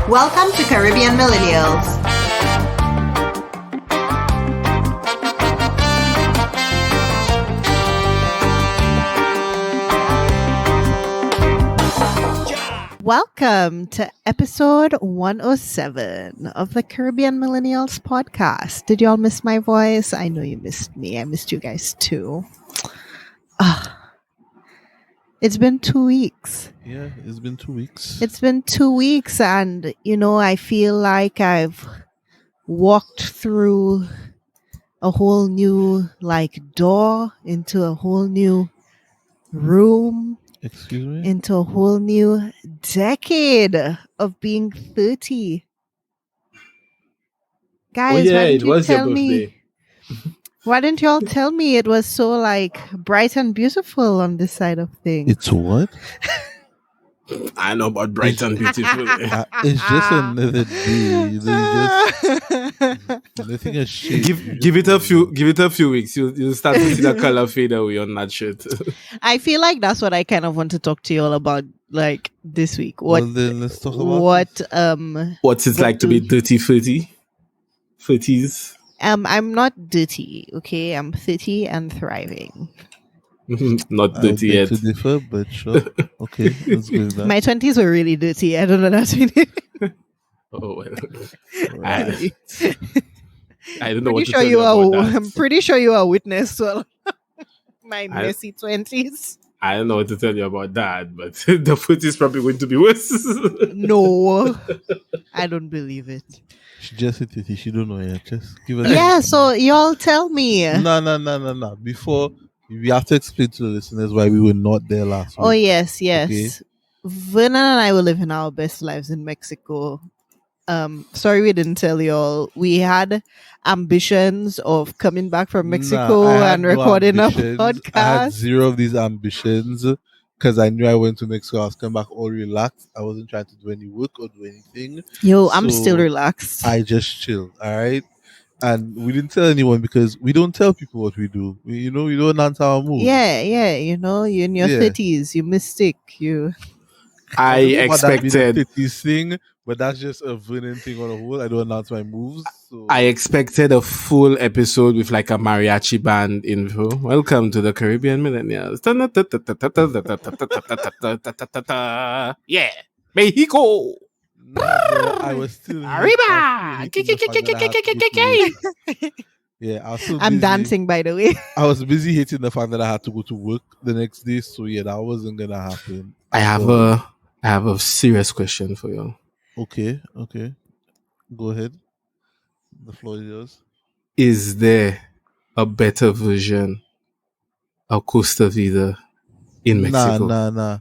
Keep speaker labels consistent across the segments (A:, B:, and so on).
A: Welcome to Caribbean Millennials.
B: Welcome to episode 107 of the Caribbean Millennials podcast. Did y'all miss my voice? I know you missed me. I missed you guys too. It's been 2 weeks.
C: Yeah, it's been 2 weeks.
B: It's been 2 weeks, and I feel like I've walked through a whole new door into a whole new room.
C: Excuse me?
B: Into a whole new decade of being 30. Guys, why didn't
D: it
B: you
D: was your
B: tell me?
D: birthday.
B: Why didn't y'all tell me it was so bright and beautiful on this side of things?
C: It's what?
D: I know about bright and beautiful.
C: It's just another day. Nothing has changed.
D: Give it a few weeks. You'll start to see the color fade away on that shirt.
B: I feel like that's what I kind of want to talk to you all about this week. What
C: Then let's talk about
D: What's it like to be 30? 30s?
B: I'm not dirty, okay? I'm 30 and thriving.
D: Not
C: I
D: 30
C: beg
D: yet.
C: to differ, but sure. Okay, let's go with that.
B: My 20s were really dirty. I don't know that means.
D: Oh, well.
C: Right.
D: I don't know what to tell you about that.
B: I'm pretty sure you are witness to my messy 20s.
D: I don't know what to tell you about that, but the 40s is probably going to be worse.
B: No, I don't believe it.
C: She just hit it. She don't know yet. Just give her
B: Yeah, so y'all tell me.
C: No. Before, we have to explain to the listeners why we were not there last week.
B: Oh, yes.
C: Okay.
B: Vernon and I were living our best lives in Mexico. Sorry we didn't tell y'all. We had ambitions of coming back from Mexico
C: I had
B: and
C: no
B: recording a
C: ambitions. I had
B: podcast.
C: zero of these ambitions because I knew I went to Mexico. I was coming back all relaxed. I wasn't trying to do any work or do anything.
B: Yo, I'm
C: So
B: still relaxed.
C: I just chilled. All right. And we didn't tell anyone because we don't tell people what we do. We don't answer our moves.
B: Yeah, you're in your
C: Yeah.
B: 30s. You mistake. You.
D: I
C: don't know about that being a
D: expected
C: 50s thing, but that's just a Vernon thing on a whole. I don't announce my moves. So.
D: I expected a full episode with a mariachi band info. Welcome to the Caribbean Millennials. Yeah, Mexico.
C: I was still
D: Arriba!
C: Yeah, I was still
B: I'm
C: busy.
B: dancing, by the way.
C: I was busy hating the fact that I had to go to work the next day, so yeah, that wasn't gonna happen.
D: I have a serious question for you.
C: Okay. Go ahead. The floor is yours.
D: Is there a better version of Costa Vida in Mexico?
C: Nah.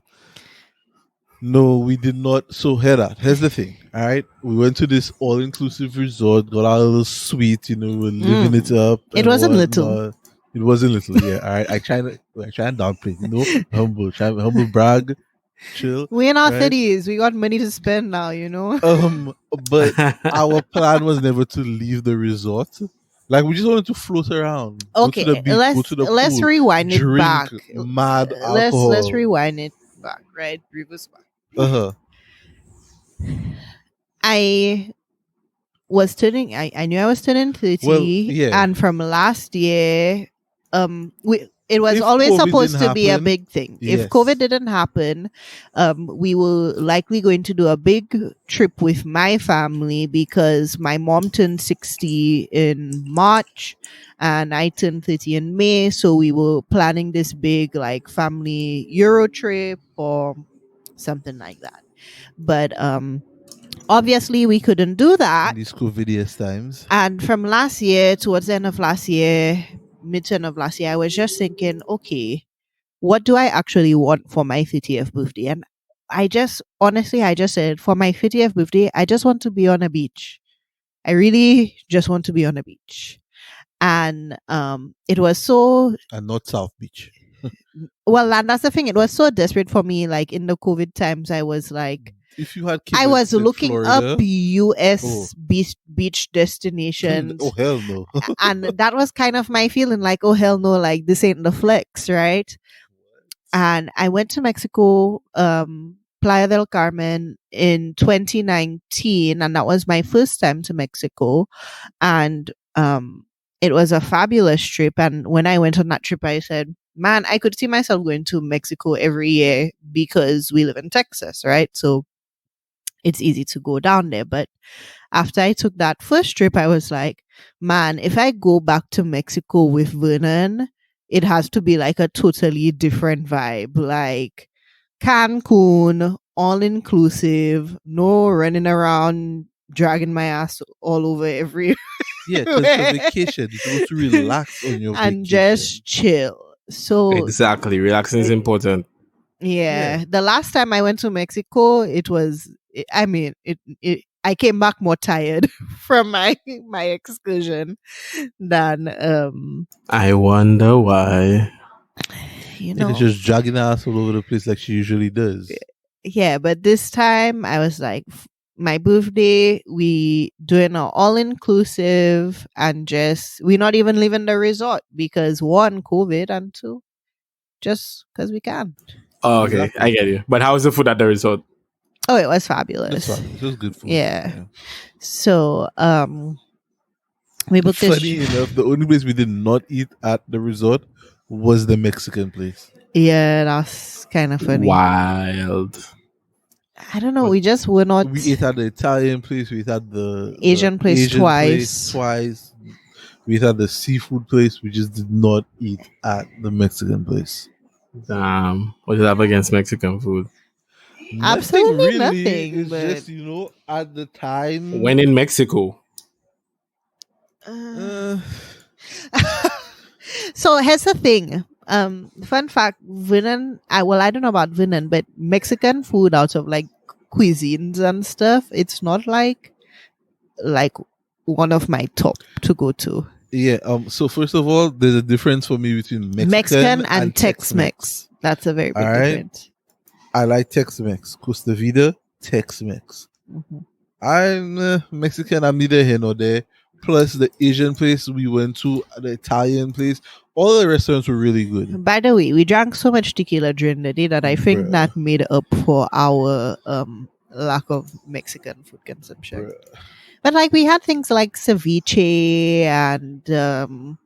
C: No, we did not. So here's the thing. All right, we went to this all-inclusive resort, got our little suite. We were living it up.
B: It
C: and
B: wasn't
C: whatnot.
B: little.
C: It wasn't little. Yeah. All right. I try and downplay. Humble brag, chill.
B: We're in our
C: Right.
B: 30s. We got money to spend now,
C: But our plan was never to leave the resort. We just wanted to float around.
B: Okay,
C: go to the beach, go to the
B: let's
C: pool,
B: rewind it
C: drink
B: back.
C: mad alcohol.
B: Let's rewind it back, right? Reverse back. I was turning. I knew I was turning 30,
C: Well, yeah.
B: and from last year, it was
C: If
B: always
C: COVID
B: supposed
C: didn't
B: to be a
C: happen,
B: big thing.
C: yes.
B: If COVID didn't happen, we were likely going to do a big trip with my family because my mom turned 60 in March and I turned 30 in May. So we were planning this big family Euro trip or something like that. But obviously we couldn't do that.
C: In these COVIDious times.
B: And from last year, towards the end of last year, mid-turn of last year, I was just thinking, okay, what do I actually want for my 30th birthday? And I just said, for my 30th birthday, I just want to be on a beach. I really just want to be on a beach. And it was so...
C: And not South Beach.
B: Well, and that's the thing. It was so desperate for me. In the COVID times, I was
C: If you had
B: I was looking
C: Florida,
B: up US beach destinations.
C: Oh hell no.
B: And that was kind of my feeling, oh hell no, this ain't the flex, right? And I went to Mexico Playa del Carmen in 2019, and that was my first time to Mexico. And it was a fabulous trip. And when I went on that trip, I said, man, I could see myself going to Mexico every year because we live in Texas, right? So it's easy to go down there. But after I took that first trip, I was like, man, if I go back to Mexico with Vernon, it has to be like a totally different vibe. Like Cancun, all inclusive, no running around dragging my ass all over every
C: Yeah, because it's a vacation. You're supposed to relax on your
B: and
C: vacation.
B: just chill. So
D: Exactly. Relaxing is important.
B: yeah, the last time I went to Mexico, it was. I mean, I came back more tired from my excursion than
D: I wonder why.
B: you
C: Yeah,
B: know.
C: just dragging her ass all over the place like she usually does.
B: Yeah, but this time I was like, my birthday, we doing an all inclusive, and just we're not even leaving the resort because one, COVID, and two, just because we can.
D: Oh, okay,
C: Exactly.
D: I get you. But how was the food at the resort?
B: Oh, it was fabulous.
C: That's fine. It was good food.
B: Yeah. So we booked this.
C: Funny enough, the only place we did not eat at the resort was the Mexican place.
B: Yeah, that's kind of funny.
D: Wild.
B: I don't know.
C: But
B: We just were not.
C: We ate at the Italian place. We ate at the
B: Asian place
C: Asian
B: twice.
C: twice. We ate at the seafood place. We just did not eat at the Mexican place.
D: Damn. What do you have against Mexican food?
B: Absolutely nothing,
C: It's
B: but-
C: just, at the time.
D: When in Mexico?
B: So here's the thing. Fun fact: Vinan. I don't know about Vinan, but Mexican food out of like cuisines and stuff, it's not like one of my top to go to.
C: Yeah. So first of all, there's a difference for me between Mexican
B: and Tex-Mex. That's a very big
C: All right.
B: difference.
C: I like Tex-Mex. Costa Vida, Tex-Mex.
B: Mhm.
C: I'm Mexican. I'm neither here nor there. Plus, the Asian place we went to, the Italian place, all the restaurants were really good.
B: By the way, we drank so much tequila during the day that I think
C: Bruh.
B: that made up for our lack of Mexican food consumption.
C: Bruh.
B: But like we had things like ceviche and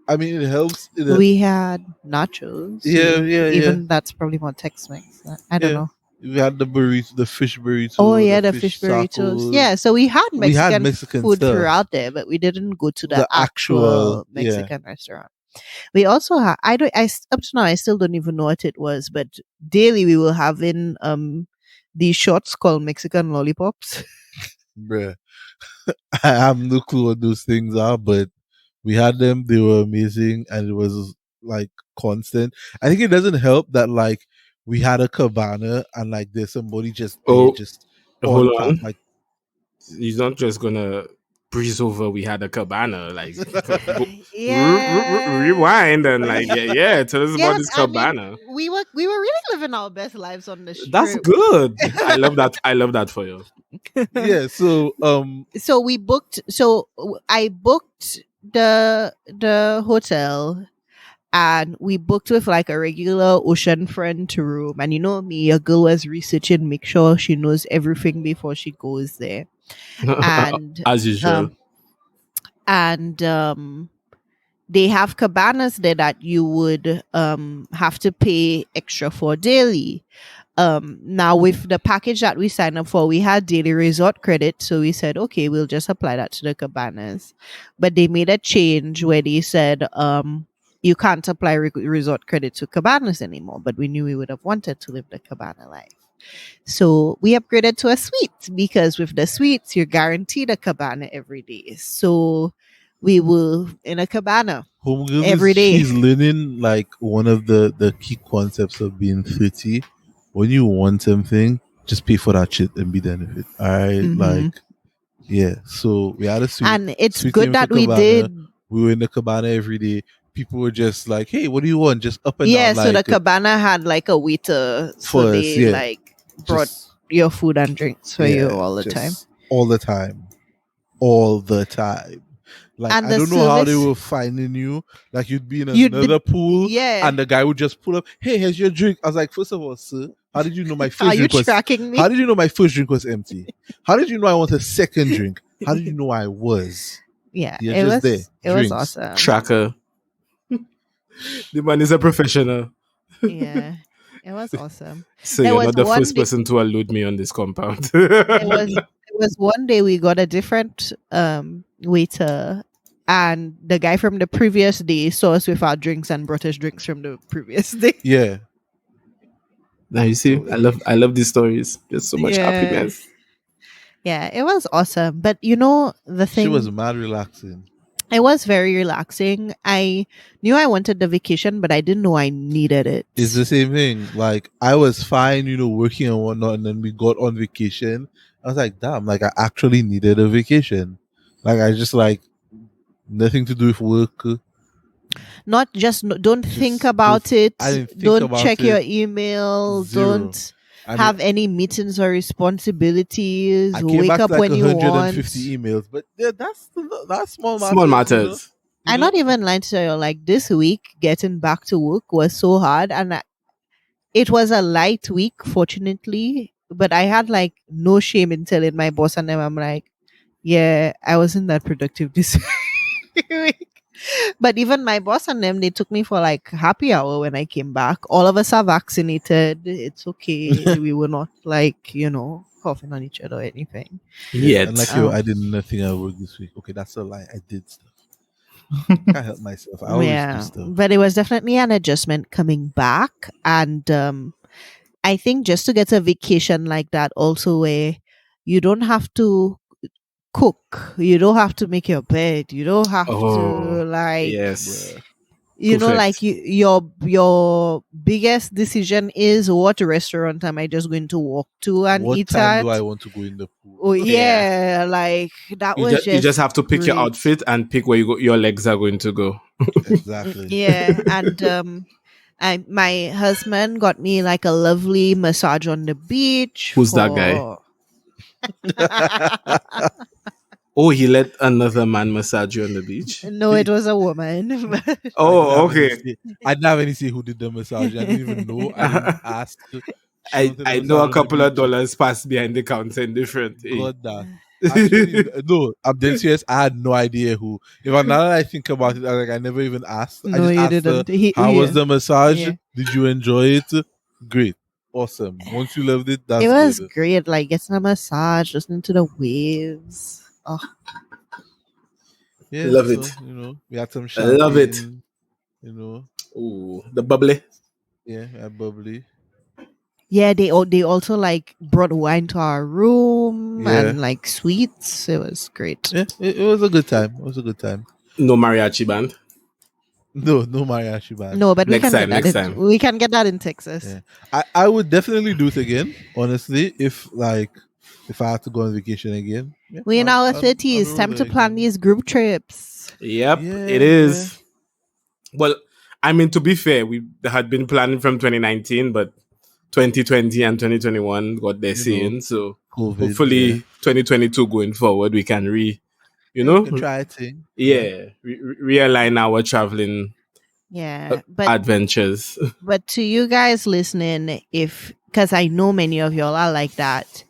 C: I mean, it helps.
B: we had nachos.
C: Yeah,
B: Even that's probably more Tex-Mex. I don't
C: Yeah.
B: know.
C: We had the burrito, the fish burrito.
B: Oh yeah, the fish burritos.
C: tacos.
B: Yeah, so we had
C: We had
B: Mexican,
C: Mexican
B: food
C: stuff.
B: throughout there, but we didn't go to the
C: The
B: actual
C: actual, yeah.
B: Mexican restaurant. We also had up to now I still don't even know what it was, but daily we were having these shots called Mexican lollipops.
C: Bruh. I have no clue what those things are, but we had them. They were amazing, and it was like constant. I think it doesn't help that like we had a cabana and like there's somebody just
D: Oh,
C: just
D: hold
C: top,
D: on.
C: like
D: He's not just gonna breeze over. We had a cabana, like
B: Yeah.
D: rewind and like yeah. Tell us about this
B: I mean,
D: cabana.
B: we were really living our best lives on the strip.
D: That's good. I love that. I love that for you.
C: yeah. So
B: So we booked. So I booked the hotel, and we booked with like a regular oceanfront room. And you know me, a girl was researching, make sure she knows everything before she goes there. And
D: As usual.
B: They have cabanas there that you would have to pay extra for daily. Now with the package that we signed up for, we had daily resort credit, so we said, okay, we'll just apply that to the cabanas. But they made a change where they said you can't apply resort credit to cabanas anymore. But we knew we would have wanted to live the cabana life, so we upgraded to a suite, because with the suites you're guaranteed a cabana every day. So we were in a cabana
C: homegirl
B: every day.
C: She's learning like one of the key concepts of being 30. When you want something, just pay for that shit and be done with it. All right,
B: Mhm.
C: like yeah. So we had a suite,
B: And it's
C: suite
B: good
C: in
B: that
C: the
B: we
C: cabana.
B: did.
C: We were in the cabana every day. People were just like, "Hey, what do you want?" Just up and
B: Yeah,
C: down.
B: so
C: like,
B: the cabana had like a waiter, so
C: For us,
B: they
C: yeah.
B: like brought
C: just-
B: your food and drinks for you all the
C: just
B: time.
C: all the time, all the time. Like
B: And
C: I
B: the
C: don't know how they
B: service-
C: were finding you. Like you'd be in
B: You'd
C: another pool,
B: Yeah.
C: and the guy would just pull up. Hey, here's your drink. I was like, first of all, sir, How did you know my
B: Are
C: first
B: you
C: drink was?
B: tracking me?
C: How did you know my first drink was empty? How did you know I want a second drink? How did you know I was?
B: Yeah,
C: You're
B: it
C: just
B: was
C: there.
B: it was
C: Drinks.
B: awesome.
D: Tracker. The man is a professional.
B: Yeah, it was awesome.
D: So
B: There
D: you're
B: was
D: not the
B: one
D: first
B: day,
D: person to allude me on this compound.
B: there was one day we got a different waiter, and the guy from the previous day saw us with our drinks and brought us drinks from the previous day.
C: Yeah.
D: Now you see, I love these stories. There's so much
B: Yeah.
D: happiness.
B: Yeah, it was awesome. But the
C: She was
B: thing,
C: mad relaxing.
B: it was very relaxing. I knew I wanted the vacation, but I didn't know I needed it.
C: It's the same thing. Like I was fine, working and whatnot, and then we got on vacation. I was like, damn, like I actually needed a vacation. Like I just like nothing to do with work.
B: Not just don't
C: Just
B: think about it.
C: I didn't think
B: Don't
C: about
B: check
C: it.
B: your email.
C: Zero.
B: Don't
C: I mean,
B: have any meetings or responsibilities.
C: I came
B: Wake
C: back
B: up
C: to like
B: when you
C: 150
B: want.
C: emails, but yeah, that's small matters.
D: Small matters.
B: I'm not even lying to you. Like this week, getting back to work was so hard, and it was a light week, fortunately. But I had like no shame in telling my boss and them. I'm like, yeah, I wasn't that productive this week. But even my boss and them, they took me for like happy hour when I came back. All of us are vaccinated. It's okay. We were not like coughing on each other or anything.
D: Yet.
C: And like I did nothing at work this week. Okay, that's a lie. I did stuff. Can't help myself. I always do stuff.
B: But it was definitely an adjustment coming back, and I think just to get a vacation like that, also where you don't have to cook, you don't have to make your bed, you don't have to like
D: yes.
B: like your biggest decision is what restaurant am I just going to walk to and
C: what
B: eat
C: time
B: at?
C: do I want to go in the pool?
B: Oh yeah, like that was
D: You just have to pick your
B: great.
D: outfit and pick where your legs are going to go.
C: Exactly.
B: Yeah, and my husband got me like a lovely massage on the beach.
D: Who's that guy? Oh, he let another man massage you on the beach?
B: No, it was a woman.
D: Oh, okay.
C: I didn't have any say who did the massage. I didn't even know. I didn't ask.
D: I know a couple of dollars passed behind the counter in different.
C: God, that. Actually, no, I'm dead serious. I had no idea who. If now that I think about it, I never even asked.
B: No,
C: I just
B: you
C: asked
B: didn't.
C: her, how was the massage?
B: Yeah.
C: Did you enjoy it? Great. Awesome. Once you loved it, that's
B: it was
C: good.
B: great. Like getting a massage, listening to the waves. Oh,
C: Yeah,
D: Love it.
C: We had some
D: I
C: champagne.
D: love it.
C: Oh,
D: the bubbly.
C: Yeah, bubbly.
B: yeah. They also like brought wine to our room
C: Yeah.
B: and like sweets. It was great.
C: Yeah, it was a good time. It was a good time.
D: No mariachi band.
C: No mariachi band.
B: No, but
D: Next
B: we
D: time,
B: can get that. We can get that in Texas.
C: Yeah. I would definitely do it again, honestly, if I had to go on vacation again. Yeah,
B: We're in our 30s.
C: I'll
B: Time
C: roll
B: to
C: it
B: plan
C: again.
B: these group trips.
D: Yep,
C: Yeah,
D: it is. Well, I mean, to be fair, we had been planning from 2019, but 2020 and 2021 got their saying. So
C: COVID,
D: hopefully 2022 going forward, we can
C: we can try a thing.
D: realign our traveling adventures.
B: But to you guys listening, because I know many of y'all are like that,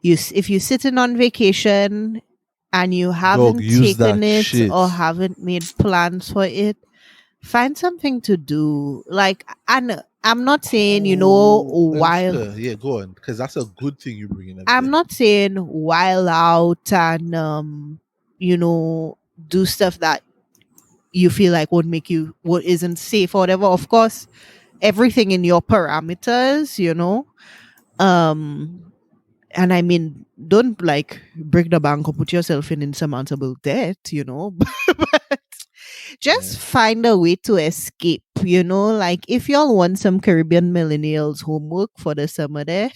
B: if you're sitting on vacation and you haven't taken it
C: shit.
B: or haven't made plans for it, find something to do. Like, and I'm not saying while
C: yeah, go on, because that's a good thing you bring in.
B: I'm not saying while out and do stuff that you feel like would make you what isn't safe or whatever. Of course, everything in your parameters, and I mean, don't like break the bank or put yourself in insurmountable debt, but just find a way to escape, like if y'all want some Caribbean millennials homework for the summer there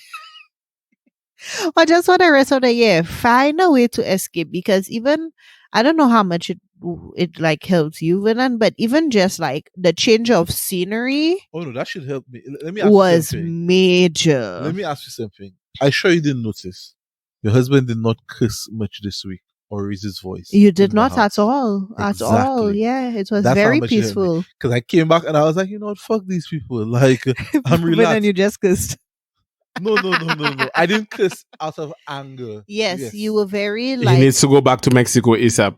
B: or just for the rest of the year, find a way to escape, because even I don't know how much it like helps you, Vinan, but even just like the change of scenery.
C: Oh no, that should help me. Let me ask
B: was
C: you something.
B: major.
C: Let me ask you something. I'm sure you didn't notice. Your husband did not curse much this week or raise his voice.
B: You did not at all.
C: Exactly.
B: At all. Yeah, it was very peaceful.
C: Because I came back and I was like, you know what, fuck these people. Like, I'm relaxed.
B: And you just cursed.
C: No. I didn't curse out of anger.
B: Yes, you were very
D: He
B: like.
D: needs to go back to Mexico ASAP.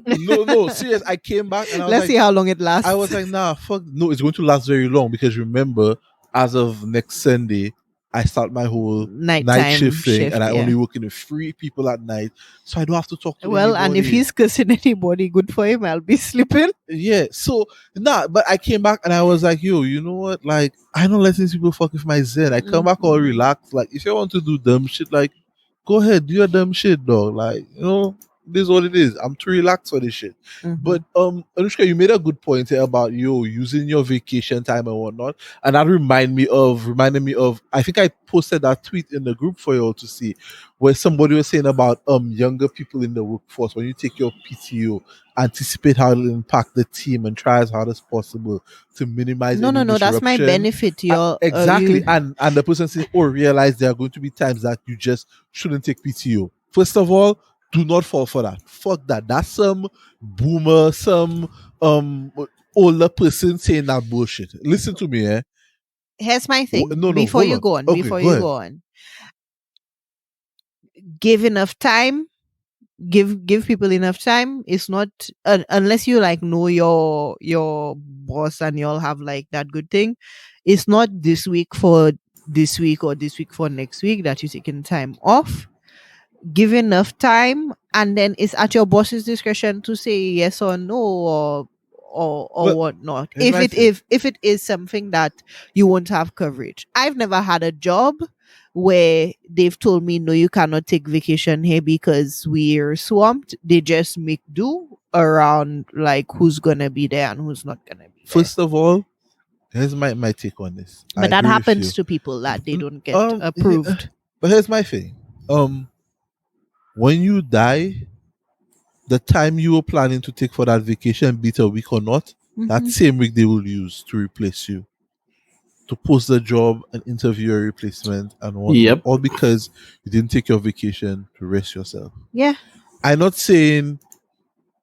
C: No, serious. I came back and I was
B: Let's
C: like,
B: see how long it lasts.
C: I was like, nah, fuck. No, it's going to last very long because remember, as of next Sunday, I start my whole night
B: nighttime
C: shift thing, and I
B: yeah.
C: only work in 3 people at night, so I don't have to talk to
B: Well,
C: anybody.
B: and if he's cursing anybody, good for him. I'll be sleeping.
C: Yeah, so but I came back and I was like, yo, you know what? Like, I don't let these people fuck with my zen. I come back all relaxed. Like, if you want to do dumb shit, like, go ahead, do your dumb shit, dog. Like, this is what it is. I'm too relaxed for this shit. But Anushka, you made a good point here about using your vacation time and whatnot. And that reminded me of I think I posted that tweet in the group for you all to see, where somebody was saying about younger people in the workforce. When you take your PTO, anticipate how it'll impact the team and try as hard as possible to minimize
B: No,
C: any
B: that's my
C: disruption.
B: benefit.
C: Exactly. And the person says, realize there are going to be times that you just shouldn't take PTO. First of all, do not fall for that. Fuck that. That's some boomer, some older person saying that bullshit. Listen to me,
B: Here's my thing.
C: No,
B: before you
C: on.
B: go on,
C: Okay,
B: before
C: go
B: you
C: ahead.
B: go on, give enough time. Give people enough time. It's not unless you like know your boss and you all have like that good thing. It's not this week for this week or this week for next week that you're taking time off. Give enough time, and then it's at your boss's discretion to say yes or no or
C: Well,
B: whatnot.
C: here's my
B: If it is something that you won't have coverage. I've never had a job where they've told me no, you cannot take vacation here because we're swamped. They just make do around like who's gonna be there and who's not gonna be there.
C: First of all, here's my take on this.
B: But that happens to people that they don't get approved.
C: But here's my thing. When you die, the time you were planning to take for that vacation, be it a week or not, that same week they will use to replace you, to post the job and interview a replacement and whatnot.
D: Yep.
C: All because you didn't take your vacation to rest yourself.
B: Yeah.
C: I'm not saying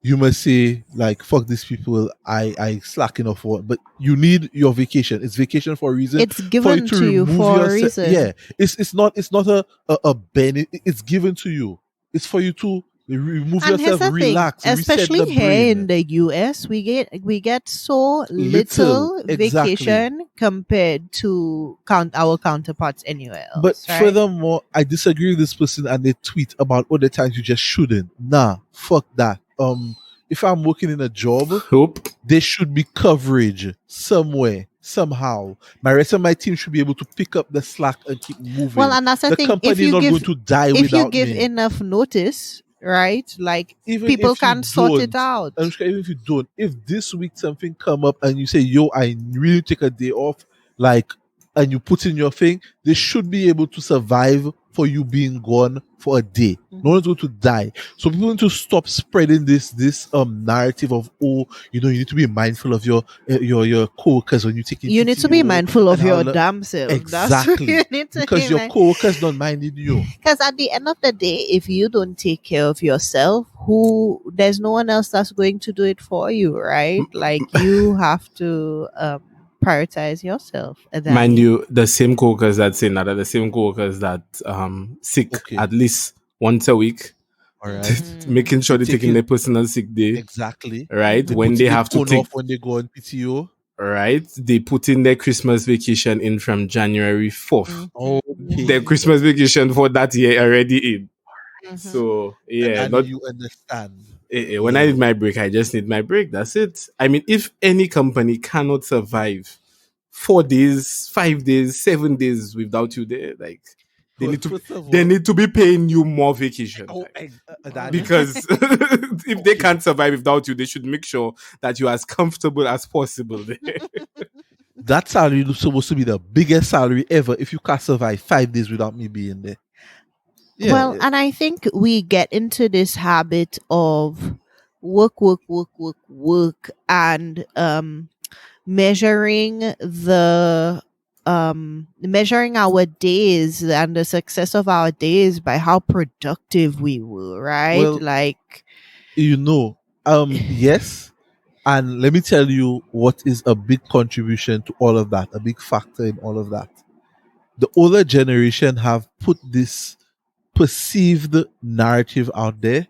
C: you must say like fuck these people, I slacking off what, but you need your vacation. It's vacation for a reason.
B: It's given
C: for
B: to you for a reason.
C: Yeah, it's not a benefit. It's given to you. It's for you to remove
B: And
C: yourself, relax,
B: thing, especially
C: reset the
B: here
C: brain.
B: in the US, we get so little vacation compared to our counterparts anywhere else.
C: But
B: right?
C: furthermore, I disagree with this person and they tweet about all the times you just shouldn't. Nah, fuck that. If I'm working in a job, there should be coverage somewhere, somehow. My rest of my team should be able to pick up the slack and keep moving.
B: Well, and that's the thing.
C: Company
B: If you
C: not
B: give,
C: going to die
B: if
C: without
B: you give
C: me.
B: enough notice, right? Like
C: Even
B: people
C: if you
B: can sort it
C: don't,
B: out.
C: Anushka, even if you don't, if this week something come up and you say, yo, I really take a day off, like, and you put in your thing, they should be able to survive for you being gone for a day. No one's going to die. So people need to stop spreading this narrative of, oh, you need to be mindful of your co-workers when you take.
B: You need to be mindful of your damn self.
C: Exactly.
B: You need to
C: because your co-workers don't mind you.
B: Because at the end of the day, if you don't take care of yourself, there's no one else that's going to do it for you, right? Like you have to prioritize yourself.
D: Mind you, the same co-workers that say that are the same co-workers that sick at least once a week.
C: All right.
D: Making sure they're taking their personal sick day.
C: Exactly.
D: Right. When they have to take
C: off when they go on PTO.
D: Right. They put in their Christmas vacation in from January 4th.
C: Okay.
D: Their Christmas vacation for that year already in. So yeah.
C: And you understand.
D: When I need my break, I just need my break. That's it. I mean, if any company cannot survive 4 days, 5 days, 7 days without you there, like they need to be paying you more vacation because if they can't survive without you, they should make sure that you're as comfortable as possible there.
C: That salary is supposed to be the biggest salary ever if you can't survive 5 days without me being there.
B: Yeah, well, and I think we get into this habit of work, and measuring our days and the success of our days by how productive we were, right?
C: Well,
B: like,
C: yes. And let me tell you what is a big contribution to all of that, a big factor in all of that. the older generation have put this perceived narrative out there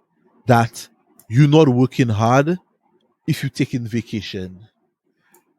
C: that you're not working hard if you taking vacation.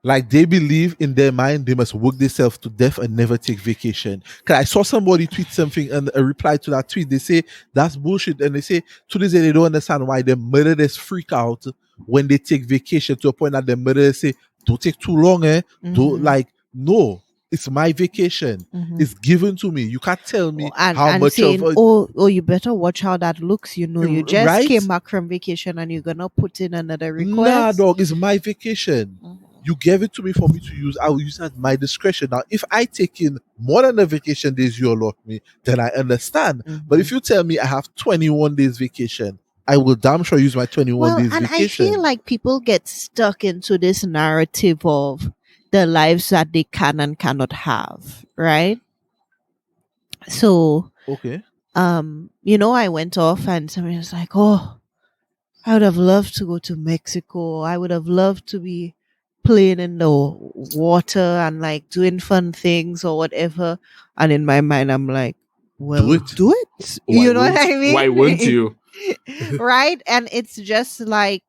C: Like they believe in their mind they must work themselves to death and never take vacation. Cause I saw somebody tweet something and a reply to that tweet. They say that's bullshit. And they say to this day they don't understand why the murderers freak out when they take vacation to a point that the murderers say, don't take too long, eh? Don't like no. It's my vacation. It's given to me. You can't tell me how much
B: saying,
C: of
B: oh, you better watch how that looks. You know, you just
C: right?
B: came back from vacation and you're gonna put in another request.
C: Nah, dog, it's my vacation. You gave it to me for me to use. I will use at my discretion. Now, if I take in more than the vacation days you allot me, then I understand. But if you tell me I have 21 days vacation, I will damn sure use my 21 days
B: and
C: vacation.
B: I feel like people get stuck into this narrative of the lives that they can and cannot have, right? So,
C: okay.
B: You know, I went off and somebody was like, oh, I would have loved to go to Mexico. I would have loved to be playing in the water and like doing fun things or whatever. And in my mind, I'm like, well, do it. You know what I mean?
D: Why won't you?
B: Right? And it's just like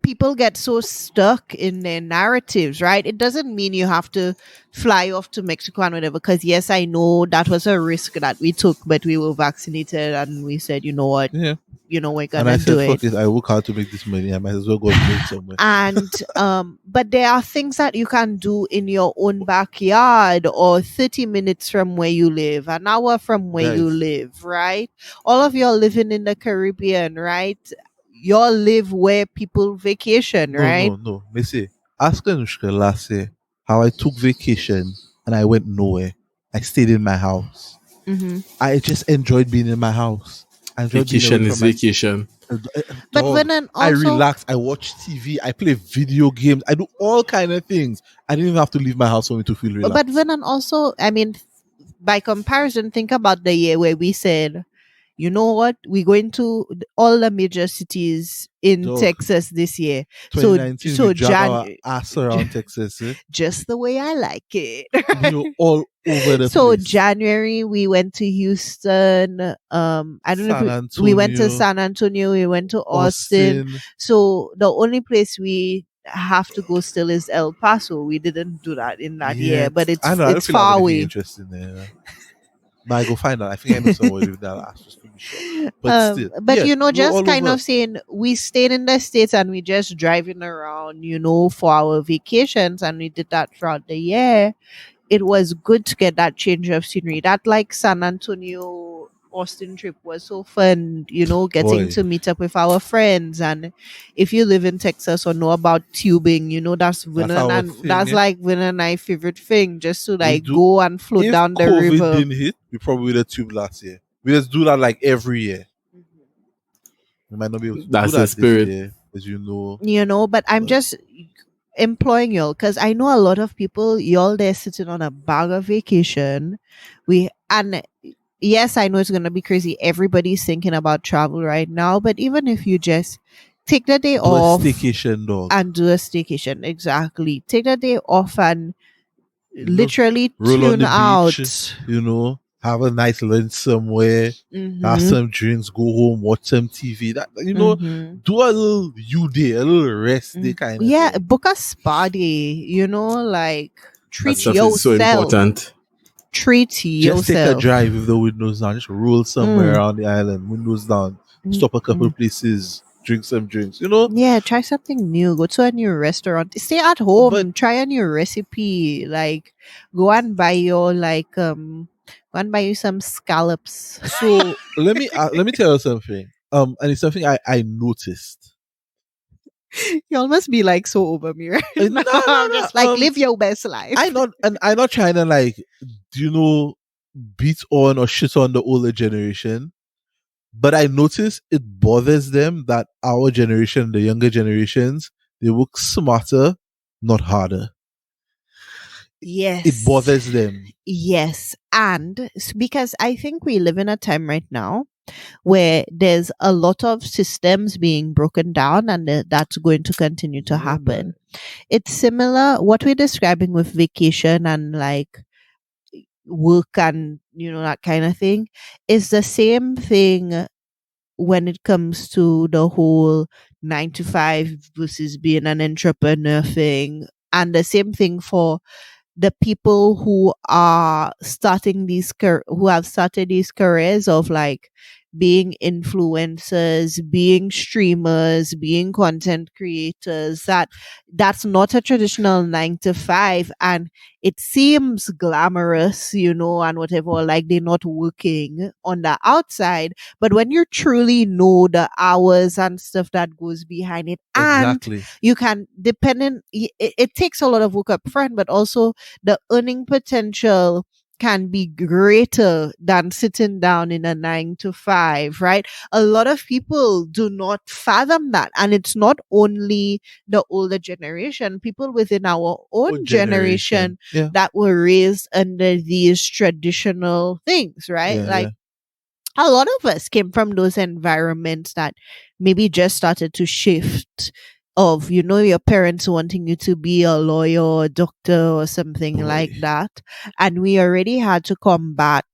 B: people get so stuck in their narratives, right? It doesn't mean you have to fly off to Mexico and whatever, because yes, I know that was a risk that we took, but we were vaccinated and we said, you know what?
C: Yeah.
B: You know, we're gonna
C: and I said,
B: do it.
C: Fuck it, I work hard to make this money. I might as well go and play somewhere.
B: And but there are things that you can do in your own backyard or 30 minutes from where you live, an hour from where you live, right? All of you are living in the Caribbean, right? You all live where people vacation, right?
C: No. Me say, ask Anushka last year how I took vacation and I went nowhere. I stayed in my house. I just enjoyed being in my house.
D: Vacation is vacation.
B: But when
C: I relax, I watch TV, I play video games, I do all kind of things. I didn't even have to leave my house for me to feel relaxed.
B: But when and also, I mean, by comparison, think about the year where we said, you know what, we're going to all the major cities in Texas this year.
C: 2019, so January, ass around Texas,
B: just the way I like it.
C: We were all over the
B: so
C: place.
B: January we went to Houston. I don't know if we went to San Antonio. We went to Austin. So the only place we have to go still is El Paso. We didn't do that in that year, but it's far away.
C: Interesting there. But I go find out. I think I know somebody with that ass, just to be sure. But still.
B: But you know, just kind of saying we stayed in the States and we just driving around, you know, for our vacations, and we did that throughout the year. It was good to get that change of scenery. That like San Antonio Austin trip was so fun, you know, getting to meet up with our friends. And if you live in Texas or know about tubing, you know, that's like Vin and I favorite thing, just to like go and float down the river.
C: If COVID didn't hit, we probably would have tubed last year. We just do that like every year. We might not be able to do that the spirit this year, as you know.
B: You know, but I'm just employing y'all because I know a lot of people, y'all there sitting on a bag of vacation. Yes, I know it's going to be crazy. Everybody's thinking about travel right now. But even if you just take the day off and do a staycation, exactly. Take the day off and literally tune out.
C: Beach, you know, have a nice lunch somewhere, have some drinks, go home, watch some TV. That, you know, do a little day, a little rest day kind of thing.
B: Book a spa day, you know, like treat yourself.
D: Is so important.
B: Treat yourself.
C: Just take a drive with the windows down. Just roll somewhere around the island, windows down. Stop a couple places, drink some drinks. You know.
B: Yeah, try something new. Go to a new restaurant. Stay at home and try a new recipe. Like go and buy your go and buy you some scallops.
C: So let me tell you something. And it's something I noticed.
B: You must be like so over me right now. No. Just like live your best life.
C: I'm not trying to like, you know, beat on or shit on the older generation, but I notice it bothers them that our generation, the younger generations, they work smarter, not harder.
B: Yes.
C: It bothers them.
B: Yes. And because I think we live in a time right now where there's a lot of systems being broken down, and that's going to continue to happen. It's similar what we're describing with vacation and like work and that kind of thing. It's the same thing when it comes to the whole 9 to 5 versus being an entrepreneur thing, and the same thing for the people who are who have started these careers of like being influencers, being streamers, being content creators. That's not a traditional 9 to 5, and it seems glamorous, and whatever, like they're not working on the outside. But when you truly know the hours and stuff that goes behind it, and
C: Exactly.
B: you can it takes a lot of work up front, but also the earning potential can be greater than sitting down in a 9 to 5, right? A lot of people do not fathom that. And it's not only the older generation, people within our own generation
C: Yeah.
B: that were raised under these traditional things, right?
C: Yeah.
B: Like a lot of us came from those environments that maybe just started to shift of your parents wanting you to be a lawyer or a doctor or something like
C: Boy.
B: that, and we already had to combat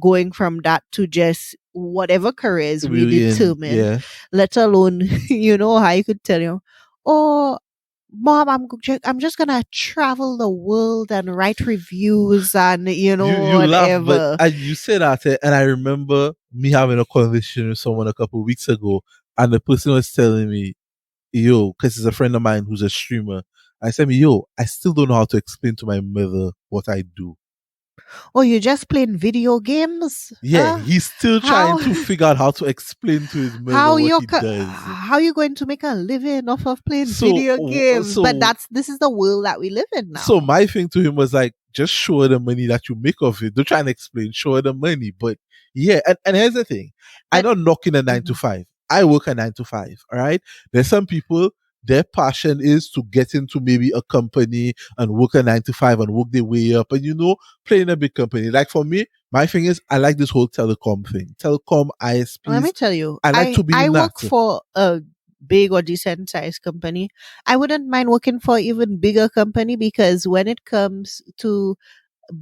B: going from that to just whatever careers we determine,
C: Yeah.
B: let alone how you could tell oh, mom, I'm just gonna travel the world and write reviews and
C: You laugh, but
B: whatever.
C: you said that, and I remember me having a conversation with someone a couple of weeks ago, and the person was telling me, "Yo," because it's a friend of mine who's a streamer. I said, "Yo, I still don't know how to explain to my mother what I do."
B: Oh, you're just playing video games?
C: Yeah, he's still trying
B: How
C: to figure out how to explain to his mother what he does.
B: how you going to make a living off of playing
C: So,
B: video games? But
C: so,
B: this is the world that we live in now.
C: so my thing to him was like, just show her the money that you make of it. Don't try and explain. Show her the money. But yeah, and here's the thing: I'm not knocking a 9 to 5. I work a 9 to 5. All right. There's some people. Their passion is to get into maybe a company and work a 9 to 5 and work their way up, and play in a big company. Like for me, my thing is I like this whole telecom thing. Telecom, ISPs.
B: Let me tell you,
C: I like to be
B: I
C: in
B: work
C: that.
B: for a big or decent sized company. I wouldn't mind working for even bigger company, because when it comes to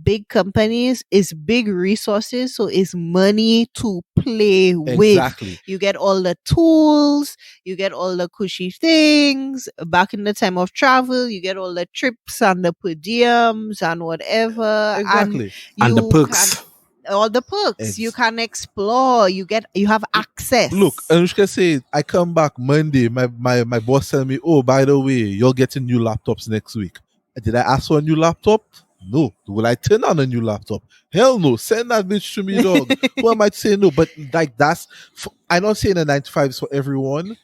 B: big companies, is big resources, so it's money to play with.
C: Exactly.
B: You get all the tools, you get all the cushy things. Back in the time of travel, you get all the trips and the per diems and whatever.
C: Exactly.
D: And the perks.
B: All the perks. You can explore. You have access.
C: Look, Anushka said, I come back Monday. My boss tell me, oh, by the way, you're getting new laptops next week. Did I ask for a new laptop? No. Will I turn on a new laptop? Hell no. Send that bitch to me, dog. Who am I to say no? But like I'm not saying a 9 to 5 is for everyone,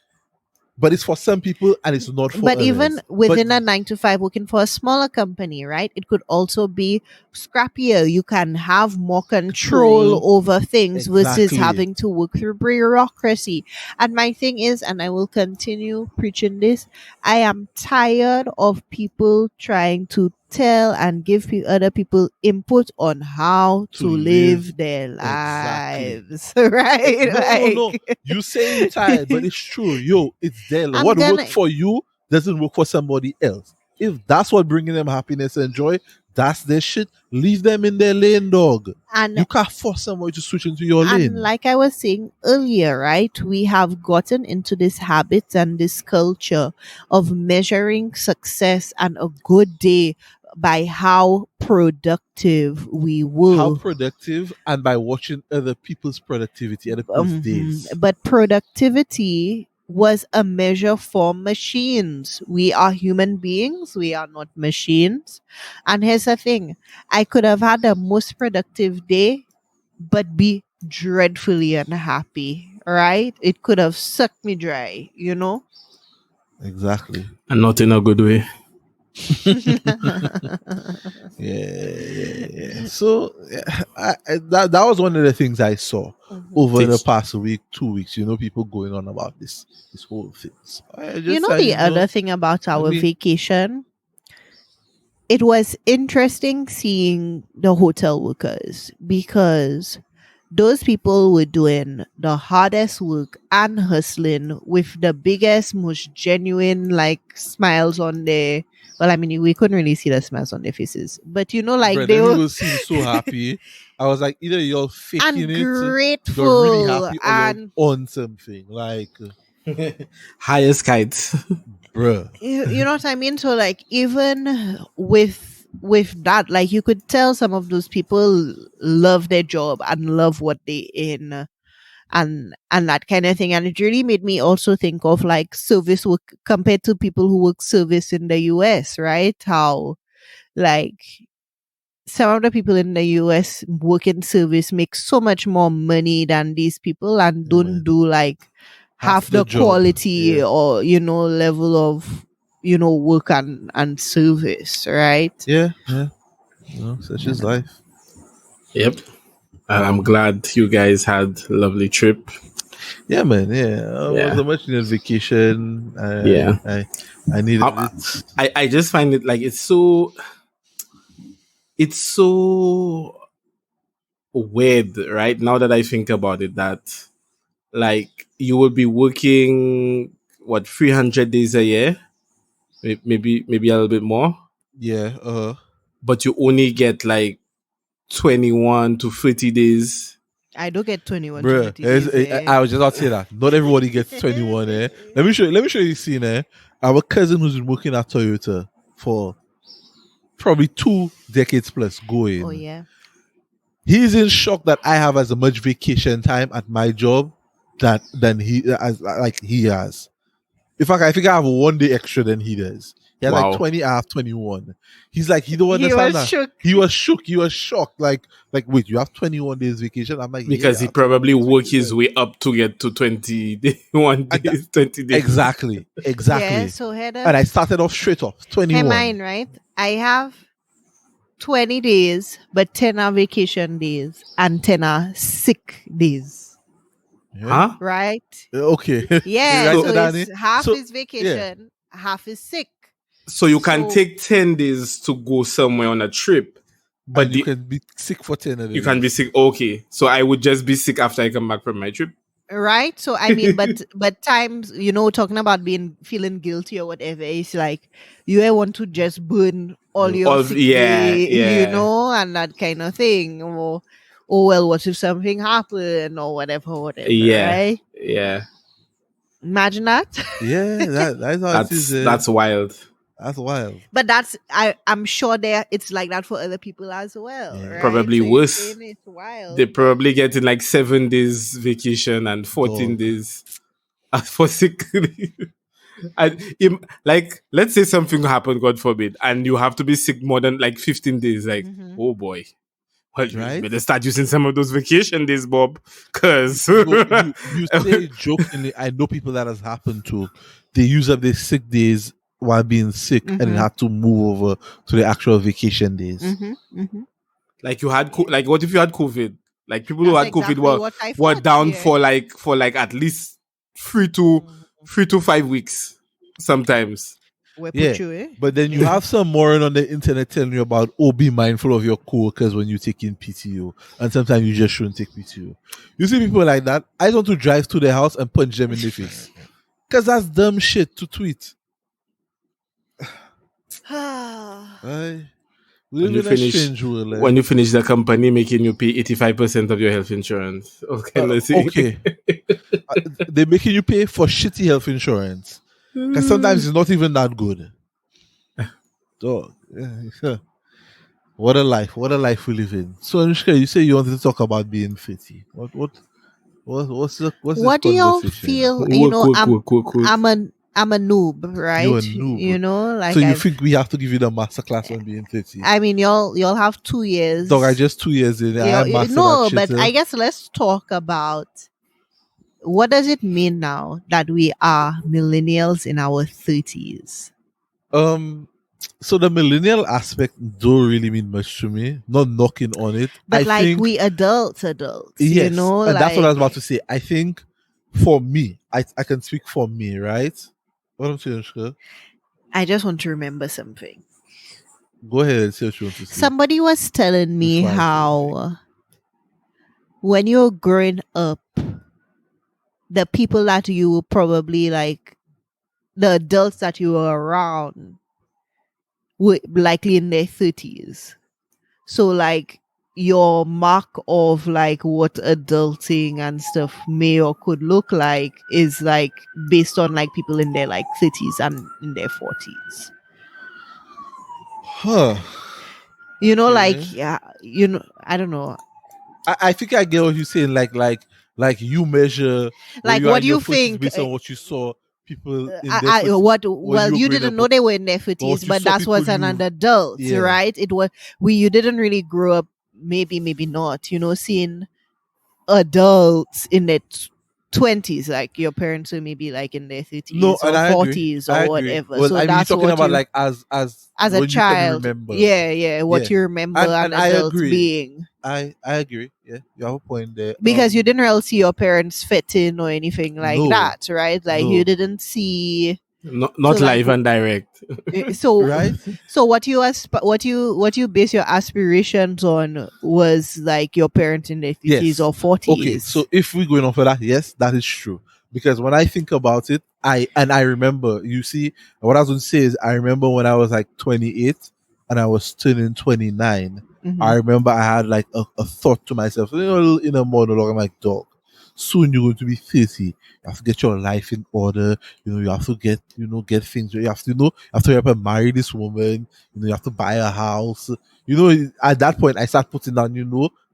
C: but it's for some people and it's not for
B: But
C: others.
B: even within a 9 to 5, working for a smaller company, right? It could also be scrappier. You can have more control over things versus having to work through bureaucracy. And my thing is, and I will continue preaching this, I am tired of people trying to tell and give other people input on how to live their lives. Right?
C: No. You say you're tired, but it's true. Yo, it's there. What works for you doesn't work for somebody else. If that's what bringing them happiness and joy, that's their shit. Leave them in their lane, dog. And you can't force somebody to switch into your lane.
B: And like I was saying earlier, right? We have gotten into this habit and this culture of measuring success and a good day by how productive we were.
C: How productive, and by watching other people's productivity, other people's days.
B: But productivity was a measure for machines. We are human beings. We are not machines. And here's the thing. I could have had the most productive day, but be dreadfully unhappy, right? It could have sucked me dry,
C: Exactly.
D: And not in a good way.
C: Yeah. So that was one of the things I saw over the past week, 2 weeks. People going on about this whole thing. So
B: the other thing about our vacation, it was interesting seeing the hotel workers, because those people were doing the hardest work and hustling with the biggest, most genuine like smiles on their. Well, I mean, we couldn't really see the smiles on their faces, but like
C: Bro,
B: they
C: them
B: were
C: people seem so happy. I was like, either you're faking
B: and
C: it, you're really
B: grateful
C: happy, or you're
B: and
C: on something. Like,
D: Highest kites.
C: bruh.
B: you know what I mean. So like even with that, like you could tell some of those people love their job and love what they in and that kind of thing. And it really made me also think of like service work compared to people who work service in the US, right? How like some of the people in the US work in service make so much more money than these people and
C: Yeah,
B: don't
C: man.
B: do like half the
C: job.
B: quality
C: Yeah.
B: or level of work and service, right?
C: Yeah. Such is life.
D: Yep. I'm glad you guys had a lovely trip.
C: Yeah, man. Yeah, it was
D: Yeah.
C: a much needed vacation.
D: Yeah.
C: I needed
D: I,
C: it.
D: I just find it like it's so weird, right? Now that I think about it, that like you will be working what 300 days a year, maybe a little bit more,
C: Yeah.
D: but you only get like 21 to 30 days.
B: I don't get 21 to
C: Bruh,
B: 30 days.
C: I was just about to say that. Not everybody gets 21. Let me show you. Let me show you the scene. Our cousin who's been working at Toyota for probably 2 decades plus going.
B: Oh yeah.
C: He's in shock that I have as much vacation time at my job than he has. In fact, I think I have 1 day extra than he does. He has
D: Wow.
C: like 20, I have 21. He's like, he don't
B: He
C: understand
B: was
C: that.
B: shook.
C: He was shook. He was shocked. Like, wait, you have 21 days vacation? I'm like,
D: Because
C: yeah,
D: he probably worked his way up to get to 21 days, 20 days.
C: Exactly.
B: Yeah, so Heather,
C: And I started off straight off, 21.
B: mine, right? I have 20 days, but 10 are vacation days and 10 are sick days,
C: Yeah.
D: Huh?
B: right?
C: Okay.
B: Yeah,
C: Right,
B: so
C: Danny?
B: it's half
C: So,
B: is vacation, half is sick.
D: So you can
B: So-
D: take 10 days to go somewhere on a trip, but
C: But you can be sick for 10 of
D: you can be sick. Okay. So I would just be sick after I come back from my trip.
B: Right, so I mean, but times talking about feeling guilty or whatever, it's like you want to just burn all your sick day, and that kind of thing, or oh well, what if something happened or whatever, right?
D: Yeah.
B: Imagine that.
C: Yeah, that's how it is.
D: That's wild.
C: That's wild.
B: But I'm sure it's like that for other people as well,
C: Yeah.
B: right?
D: Probably
B: So you're
D: worse.
B: saying it's wild.
D: They probably getting like 7 days vacation and 14
C: Dog.
D: days for sick leave. And like, let's say something happened, God forbid, and you have to be sick more than like 15 days. Like,
B: Mhm.
D: oh boy. Well, you
C: Right?
D: better start using some of those vacation days, Bob. Because
C: You say jokingly, I know people that has happened to. They use up their sick days while being sick and then
B: Mhm.
C: had to move over to the actual vacation days.
D: like you had, like what if you had COVID? Like people who
B: That's
D: had COVID
B: exactly what I
D: were
B: thought,
D: down
B: yeah.
D: for like at least 3 to 5 weeks sometimes.
B: Where
C: Yeah.
B: put you, eh?
C: But then you have some moron on the internet telling you about, be mindful of your coworkers when you take in PTO. And sometimes you just shouldn't take PTO. You see people like that, I want to drive to their house and punch them in the face. Because that's dumb shit to tweet. Right? We
D: When you
C: live in a
D: finish-
C: strange world.
D: When you finish the company making you pay 85% of your health insurance.
C: Okay. They're making you pay for shitty health insurance. Because sometimes it's not even that good. Dog. Yeah. What a life we live in. So Anushka, you say you wanted to talk about being fitty. What's
B: What do
C: this
B: y'all
C: conversation?
B: feel?
D: Work.
B: I'm a noob, right?
C: You're a noob.
B: Like
C: So you think we have to give you the masterclass on being fitty?
B: I mean, y'all have 2 years.
C: Dog, I just 2 years in. I am mastered
B: no,
C: that shit,
B: but I guess let's talk about what does it mean now that we are millennials in our 30s?
C: So the millennial aspect don't really mean much to me. Not knocking on it.
B: But
C: I think,
B: we adults,
C: yes,
B: and
C: that's what I was about to say. I think for me, I can speak for me, right? What I'm saying, Anushka?
B: I just want to remember something.
C: Go ahead and say what you want to say.
B: Somebody was telling me
C: Before I say
B: how when you're growing up, the people that you will probably like, the adults that you were around, were likely in their 30s. So like your mark of like what adulting and stuff may or could look like is like based on like people in their like 30s and in their 40s.
C: Huh.
B: You know,
C: Okay.
B: like, yeah, you know, I don't know.
C: I think I get what you're saying. Like you measure when
B: Like,
C: you are
B: what
C: in
B: do
C: your
B: you
C: 40s
B: think?
C: based on what you saw people in their
B: I
C: 40s
B: what
C: when
B: well
C: you were
B: you
C: growing
B: didn't
C: up,
B: know they were in their
C: but
B: 50s,
C: what you
B: but
C: saw
B: that
C: people
B: was an
C: you
B: adult,
C: yeah.
B: right? It was, we you didn't really grow up, maybe not, you know, seeing adults in their 20s, like your parents were maybe like in their
C: No,
B: 30s
C: and
B: or
C: I agree.
B: 40s
C: I
B: or
C: agree.
B: whatever.
C: Well,
B: So
C: I mean, you're
B: that's
C: talking
B: what
C: about
B: you,
C: like as
B: as a
C: when you can
B: child,
C: remember.
B: yeah, what
C: Yeah.
B: you remember an
C: And I
B: adult
C: agree.
B: being.
C: I agree. Yeah, you have a point there.
B: Because you didn't really see your parents fit in or anything like
C: No,
B: that, right? Like you
C: no,
B: didn't see.
D: Not
B: So like
D: live and direct.
B: so
C: right?
B: so what you base your aspirations on was like your parents in their 50s
C: Yes.
B: or
C: Okay,
B: 40s.
C: so if we're going off of that, yes, that is true. Because when I think about it, I remember, you see, what I was going to say is I remember when I was like 28 and I was turning 29.
B: Mhm.
C: I remember I had like a thought to myself, you know, in a monologue, I'm like, dog, soon you're going to be 30. You have to get your life in order. You know, you have to get, get things. You have to, you have to help her marry this woman. You know, you have to buy a house. You know, at that point, I start putting down,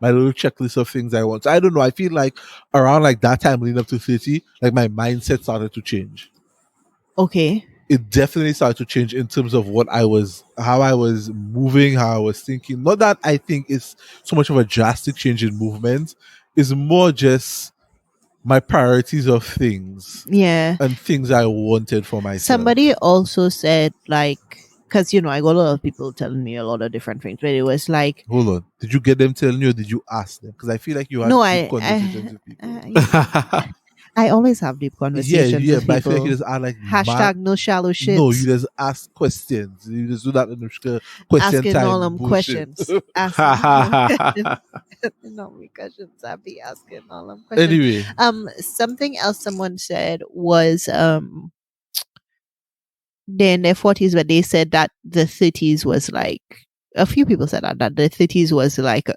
C: my little checklist of things I want. So I don't know. I feel like around like that time leading up to 30, like my mindset started to change.
B: Okay.
C: It definitely started to change in terms of how I was moving, how I was thinking. Not that I think it's so much of a drastic change in movement. It's more just my priorities of things
B: Yeah.
C: and things I wanted for myself.
B: Somebody also said like, because I got a lot of people telling me a lot of different things, but it was like,
C: Hold on. Did you get them telling you or did you ask them? Because I feel like you had
B: no,
C: deep conversations with people.
B: I always have deep conversations
C: Yeah,
B: with
C: but I feel like you
B: people.
C: just are like
B: Hashtag no shallow shit.
C: No, you just ask questions. You just do that in the question
B: Asking all
C: time
B: them
C: bullshit.
B: questions. Asking all them questions. No me questions. I be asking all them questions.
C: Anyway,
B: Something else someone said was they're in their 40s, but they said that the 30s was like, a few people said that the 30s was like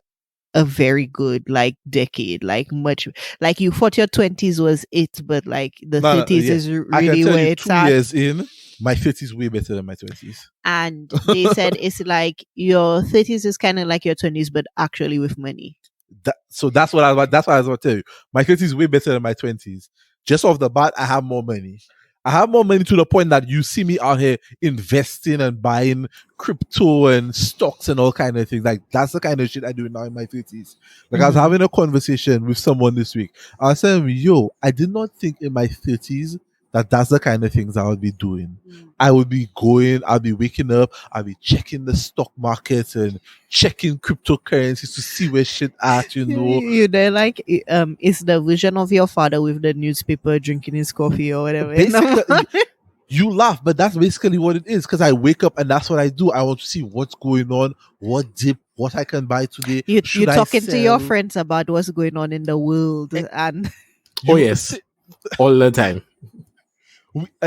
B: a very good like decade, like much like you thought your 20s was it, but like the 30s
C: yeah.
B: is
C: I can
B: really
C: tell
B: where
C: you
B: it's
C: 2 years in, my 30s way better than my 20s.
B: and they said it's like your 30s is kind of like your 20s, but actually with money.
C: So that's what I was about to tell you. My 30s is way better than my 20s. Just off the bat, I have more money. I have more money to the point that you see me out here investing and buying crypto and stocks and all kind of things. Like that's the kind of shit I do now in my 30s. Like I was having a conversation with someone this week. I was saying, yo, I did not think in my 30s that's the kind of things I would be doing. I would be I'll be waking up, I'll be checking the stock market and checking cryptocurrencies to see where shit at,
B: They're like, it's the vision of your father with the newspaper drinking his coffee or whatever.
C: Basically, you laugh, but that's basically what it is. Because I wake up and that's what I do. I want to see what's going on, what dip, what I can buy today.
B: You're talking to your friends about what's going on in the world, and
D: Oh yes, all the time.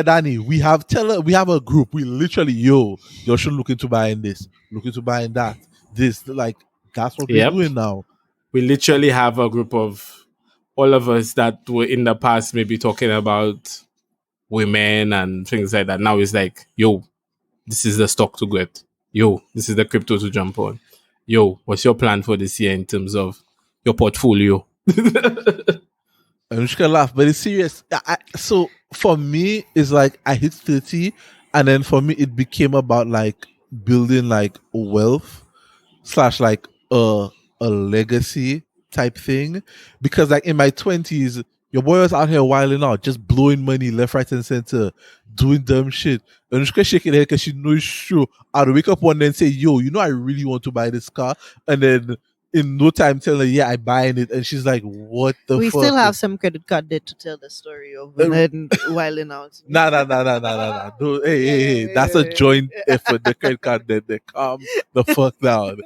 C: Danny, we have a group. We literally, you should look into buying this, look into buying that. This, like, that's what we're doing now.
D: We literally have a group of all of us that were in the past maybe talking about women and things like that. Now it's like, yo, this is the stock to get. Yo, this is the crypto to jump on. Yo, what's your plan for this year in terms of your portfolio?
C: And you can laugh, but it's serious. So for me, it's like I hit 30, and then for me, it became about like building like wealth / like a legacy type thing. Because like in my 20s, your boy was out here wilding out, just blowing money left, right, and center, doing dumb shit. And she's shaking her head because she knows it's true. I'd wake up one day and say, yo, I really want to buy this car. And then in no time tell her, yeah, I'm buying it. And she's like, what the
B: we
C: fuck?
B: still have some credit card debt to tell the story of and wilding out.
C: Nah. No, hey. That's a joint effort. The credit card debt, they calm the fuck down.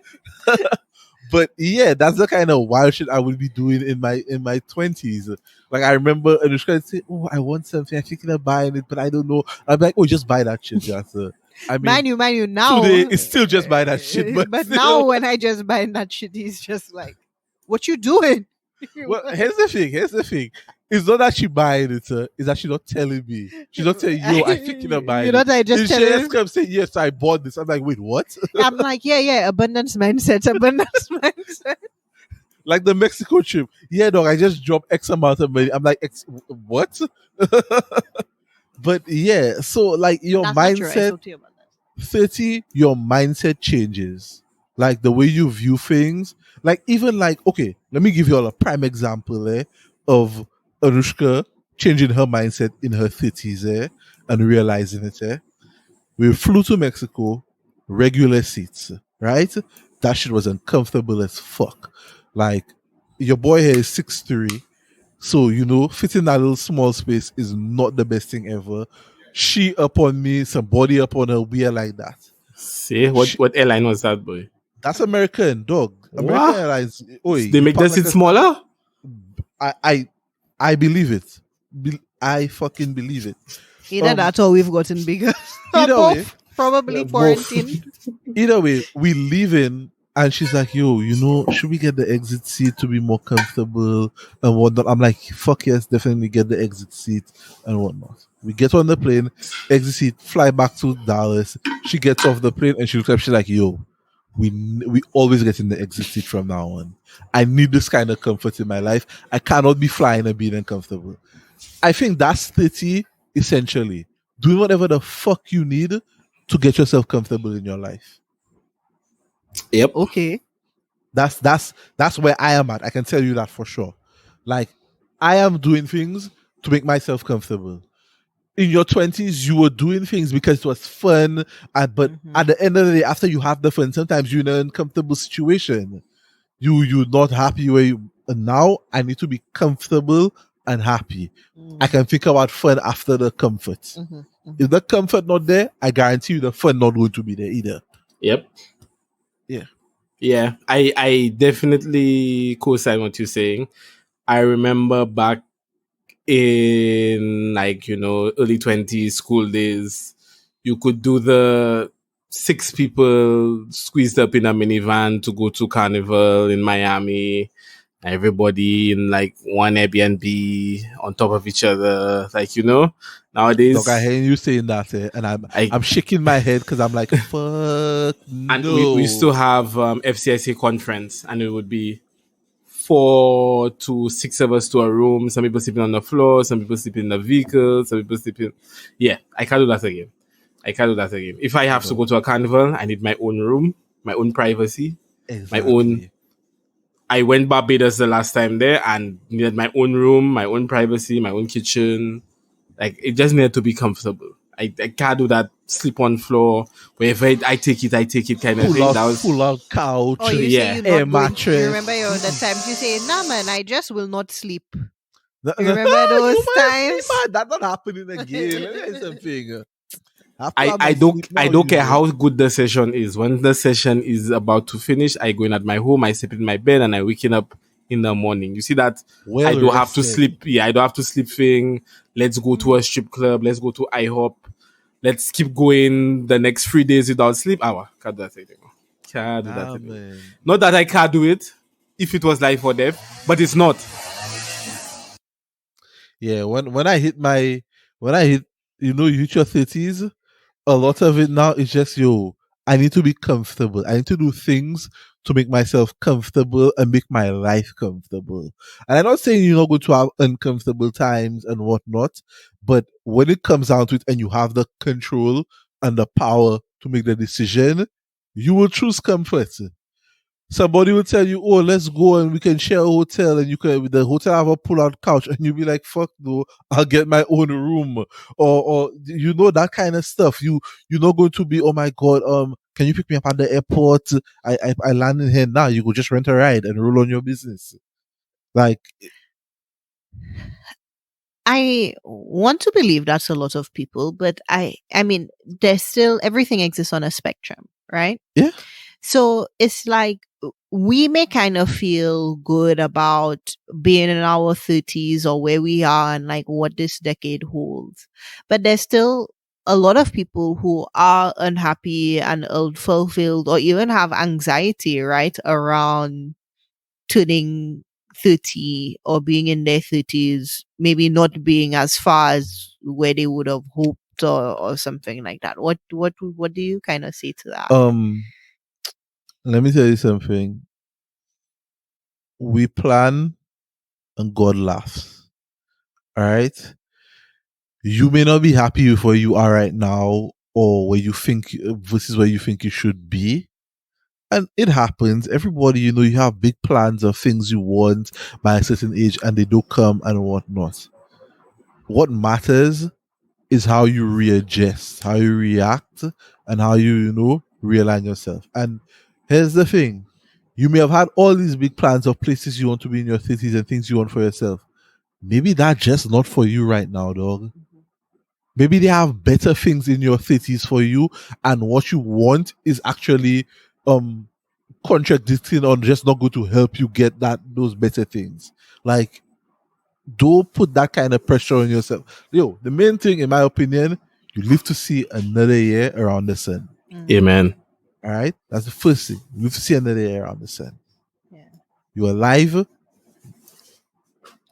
C: But yeah, that's the kind of wild shit I would be doing in my 20s. Like I remember Anushka would say, "Oh, I want something. I'm thinking of buying it, but I don't know." I'm like, "Oh, just buy that shit, just." I mean,
B: Mind you, now.
C: today it's still just buy that shit, but
B: but
C: still.
B: now when I just buy that shit, he's just like, "What you doing?"
C: Well, here's the thing. Here's the thing. It's not that she buying it. It's that she's not telling me. She's not saying, "Yo, I thinking of buying
B: You know
C: it."
B: that I just
C: She
B: tell
C: just
B: her.
C: come say, "Yes, I bought this." I'm like, "Wait, what?"
B: I'm like, yeah, abundance mindset, abundance mindset.
C: Like the Mexico trip. Yeah, dog. I just dropped X amount of money. I'm like, what? But yeah, so like your
B: That's not true. I
C: mindset,
B: spoke to you about that.
C: 30, your mindset changes. Like the way you view things. Like even like, okay, let me give you all a prime example of Anushka changing her mindset in her 30s and realizing it. We flew to Mexico, regular seats, right? That shit was uncomfortable as fuck. Like your boy here is 6'3", so fitting that little small space is not the best thing ever. She up on me, some body up on her, weird like that.
D: See what airline was that, boy?
C: That's American, dog. American
D: What?
C: Airlines. Oi,
D: They
C: you
D: make the
C: park like
D: seat
C: a.
D: smaller?
C: I believe it. I fucking believe it.
B: Either that or we've gotten bigger.
C: Either way,
B: Probably
C: both.
B: quarantine.
C: Either way, we leave in, and she's like, "Yo, should we get the exit seat to be more comfortable and whatnot?" I'm like, "Fuck yes, definitely get the exit seat and whatnot." We get on the plane, exit seat, fly back to Dallas. She gets off the plane and she looks up. She's like, "Yo, we always get in the exit seat from now on. I need this kind of comfort in my life. I cannot be flying and being uncomfortable." I think that's 30 essentially. Doing whatever the fuck you need to get yourself comfortable in your life.
D: Yep.
B: Okay.
C: That's where I am at. I can tell you that for sure. Like I am doing things to make myself comfortable. In your 20s, you were doing things because it was fun, but at the end of the day, after you have the fun, sometimes you're in an uncomfortable situation. You're not happy where you. And now I need to be comfortable and happy. I can think about fun after the comfort. If the comfort not there, I guarantee you the fun not going to be there either.
D: Yep.
C: Yeah.
D: Yeah. I definitely co-sign what you're saying. I remember back in early 20s school days, you could do the 6 people squeezed up in a minivan to go to Carnival in Miami. Everybody in like one Airbnb on top of each other, nowadays.
C: Look, I hear you saying that, and I'm shaking my head because I'm like, fuck
D: and
C: no.
D: we used to have FCIC conference, and it would be 4 to 6 of us to a room. Some people sleeping on the floor, some people sleeping in the vehicle, some people sleeping. Yeah, I can't do that again. If I have to go to a carnival, I need my own room, my own privacy, my own. I went Barbados the last time there and needed my own room, my own privacy, my own kitchen. Like it just needed to be comfortable. I can't do that sleep on floor wherever I take it kind of thing. That was
C: full out couch.
B: Oh, you
D: yeah.
B: say you're
C: Air
B: not going
C: mattress.
B: You remember the times you say, "Nah, man, I just will not sleep."
C: You
B: remember those times?
C: That's not happening again. Let me tell you something.
D: I don't care how good the session is. When the session is about to finish, I go in at my home, I sleep in my bed, and I waking up in the morning. You see that? I don't have to sleep. Yeah, I don't have to sleep thing. Let's go to a strip club. Let's go to IHOP. Let's keep going the next 3 days without sleep. Can't do that anymore. Can't do that anymore. Not that I can't do it if it was life or death, but it's not.
C: Yeah, when I hit you hit your 30s, a lot of it now is just, I need to be comfortable. I need to do things to make myself comfortable and make my life comfortable. And I'm not saying you're not going to have uncomfortable times and whatnot, but when it comes down to it and you have the control and the power to make the decision, you will choose comfort. Somebody will tell you, "Oh, let's go and we can share a hotel, and the hotel have a pull-out couch," and you'll be like, "Fuck no, I'll get my own room," or that kind of stuff. You're not going to be, "Oh my god, can you pick me up at the airport? I land in here now." You go just rent a ride and roll on your business. Like,
B: I want to believe that's a lot of people, but I mean, there's still everything exists on a spectrum, right?
C: Yeah.
B: So it's like we may kind of feel good about being in our 30s or where we are and like what this decade holds. But there's still a lot of people who are unhappy and unfulfilled or even have anxiety, right, around turning 30 or being in their 30s, maybe not being as far as where they would have hoped or something like that. What do you kind of say to that?
C: Let me tell you something. We plan and God laughs. All right. You may not be happy with where you are right now or where you think this is where you think you should be. And it happens. Everybody, you have big plans of things you want by a certain age and they don't come and whatnot. What matters is how you readjust, how you react, and how you realign yourself. And here's the thing. You may have had all these big plans of places you want to be in your 30s and things you want for yourself. Maybe that's just not for you right now, dog. Maybe they have better things in your 30s for you, and what you want is actually contradicting or just not going to help you get those better things. Like, don't put that kind of pressure on yourself. The main thing, in my opinion, you live to see another year around the sun.
D: Amen.
C: All right, that's the first thing. You live to see another year around the sun.
B: Yeah.
C: You're alive.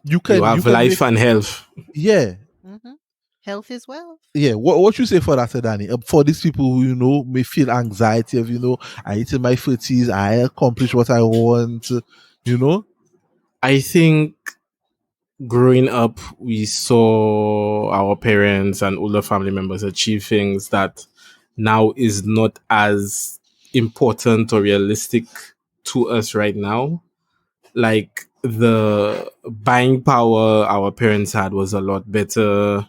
C: You
D: have
C: can
D: life and health.
C: Yeah.
B: Mm-hmm. Health is wealth.
C: Yeah, what you say for that, Danny? For these people who may feel anxiety of I hit in my 30s, I accomplish what I want.
D: I think growing up, we saw our parents and older family members achieve things that now is not as important or realistic to us right now. Like the buying power our parents had was a lot better.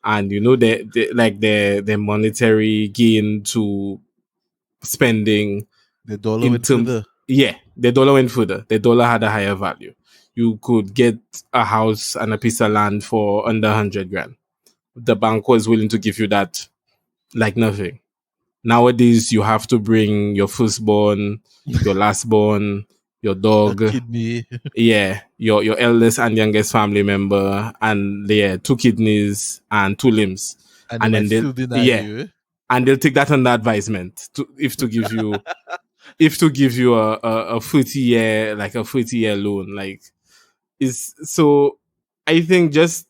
D: And their monetary gain to spending
C: the dollar
D: in
C: went
D: terms,
C: further.
D: yeah, the dollar went further. The dollar had a higher value. You could get a house and a piece of land for under 100 grand. The bank was willing to give you that like nothing. Nowadays, you have to bring your firstborn, your lastborn, your dog,
C: a kidney.
D: yeah, your eldest and youngest family member, and 2 kidneys and 2 limbs,
C: And they
D: and
C: might
D: then
C: still deny you.
D: and they'll take that under advisement to give you if to give you a 30-year, like a 30-year loan. Like, is so I think just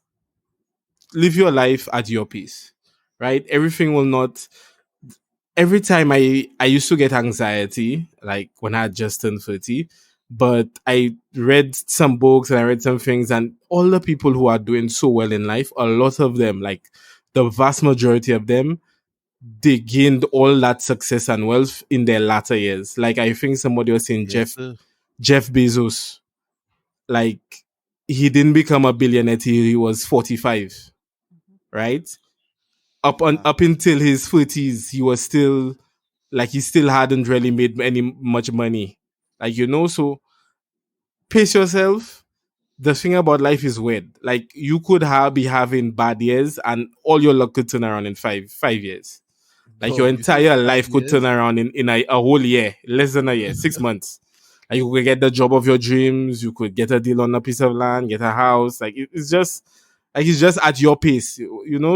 D: live your life at your pace, right? Everything will not. Every time I used to get anxiety, like when I had just turned 30, but I read some books and I read some things, and all the people who are doing so well in life, a lot of them, like the vast majority of them, they gained all that success and wealth in their latter years. Like, I think somebody was saying
C: Yes,
D: Jeff Bezos, like, he didn't become a billionaire till he was 45, right? Up until his 30s, he was still like, he still hadn't really made much money. Like, so pace yourself. The thing about life is weird. Like, you could be having bad years and all your luck could turn around in 5 years. Like, your
C: dog, you say
D: entire
C: 5
D: life could
C: years?
D: turn around in a whole year, less than a year, 6 months. Like, you could get the job of your dreams, you could get a deal on a piece of land, get a house. Like, it's just at your pace,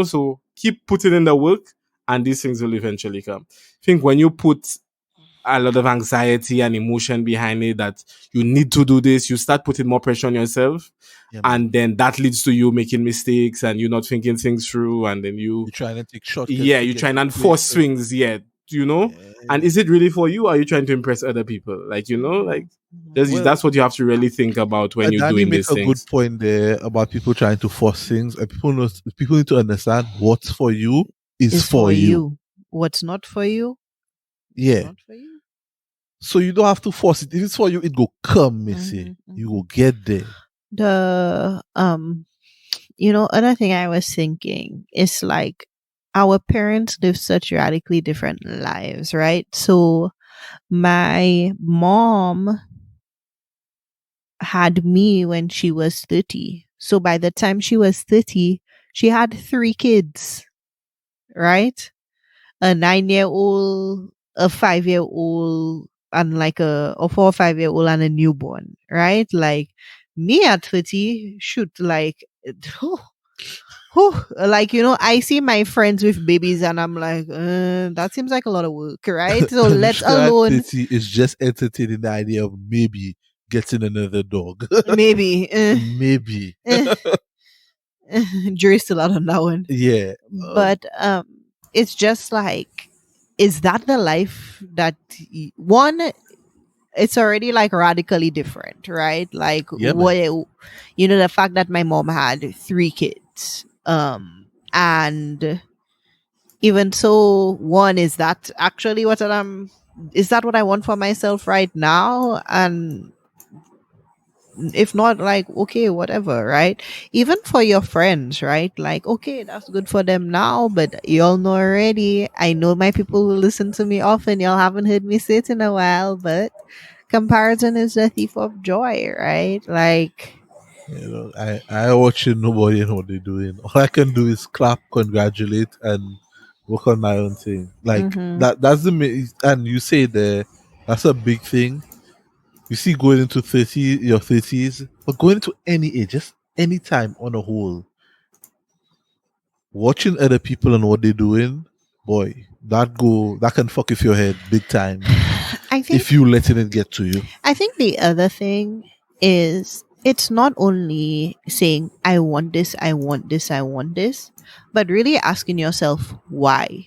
D: So keep putting in the work, and these things will eventually come. I think when you put a lot of anxiety and emotion behind it, that you need to do this, you start putting more pressure on yourself.
C: Yeah,
D: and then that leads to you making mistakes and you not thinking things through, and then
C: you're trying to take shortcuts
D: yeah,
C: to
D: you
C: get
D: try
C: to
D: and force
C: places.
D: swings, yeah, and
C: Yeah.
D: is it really for you, or are you trying to impress other people? Like, like,
C: Well,
D: that's what you have to really think about when you're
C: Danny
D: doing
C: make
D: these
C: a good
D: things.
C: point there about people trying to force things, and people need to understand what's for you is
B: Is
C: for
B: for
C: you.
B: you. What's not for you?
C: Yeah.
B: Not for you.
C: So you don't have to force it. If it's for you, it go come, Missy. You will get there.
B: The other thing I was thinking is like our parents live such radically different lives, right? So my mom had me when she was 30. So by the time she was 30, she had 3 kids, right? A 9-year-old, a 5-year-old, and like a 4 or 5 year old and a newborn, right? Like me at 30, shoot, like, like, I see my friends with babies and I'm like, that seems like a lot of work, right? So let
C: Anushka at
B: alone
C: 30 is just entertaining the idea of maybe getting another dog.
B: maybe,
C: Maybe.
B: eh, jury's still out on that one.
C: Yeah.
B: But it's just like, is that the life that one? It's already like radically different, right? Like
C: Yeah, man.
B: the fact that my mom had 3 kids, and even so, one, is that actually is that what I want for myself right now? And if not, like, okay, whatever, right? Even for your friends, right? Like, okay, that's good for them now, but y'all know already. I know my people will listen to me often. Y'all haven't heard me say it in a while, but comparison is the thief of joy, right? Like,
C: I watching nobody know what they're doing. All I can do is clap, congratulate, and work on my own thing. Like
B: mhm.
C: that's and you say there, that's a big thing. You see, going into your 30s, but going into any age, just any time on a whole, watching other people and what they're doing, boy, that can fuck with your head big time
B: I
C: if
B: think
C: you letting it get to you.
B: I think the other thing is, it's not only saying I want this, I want this, I want this, but really asking yourself why.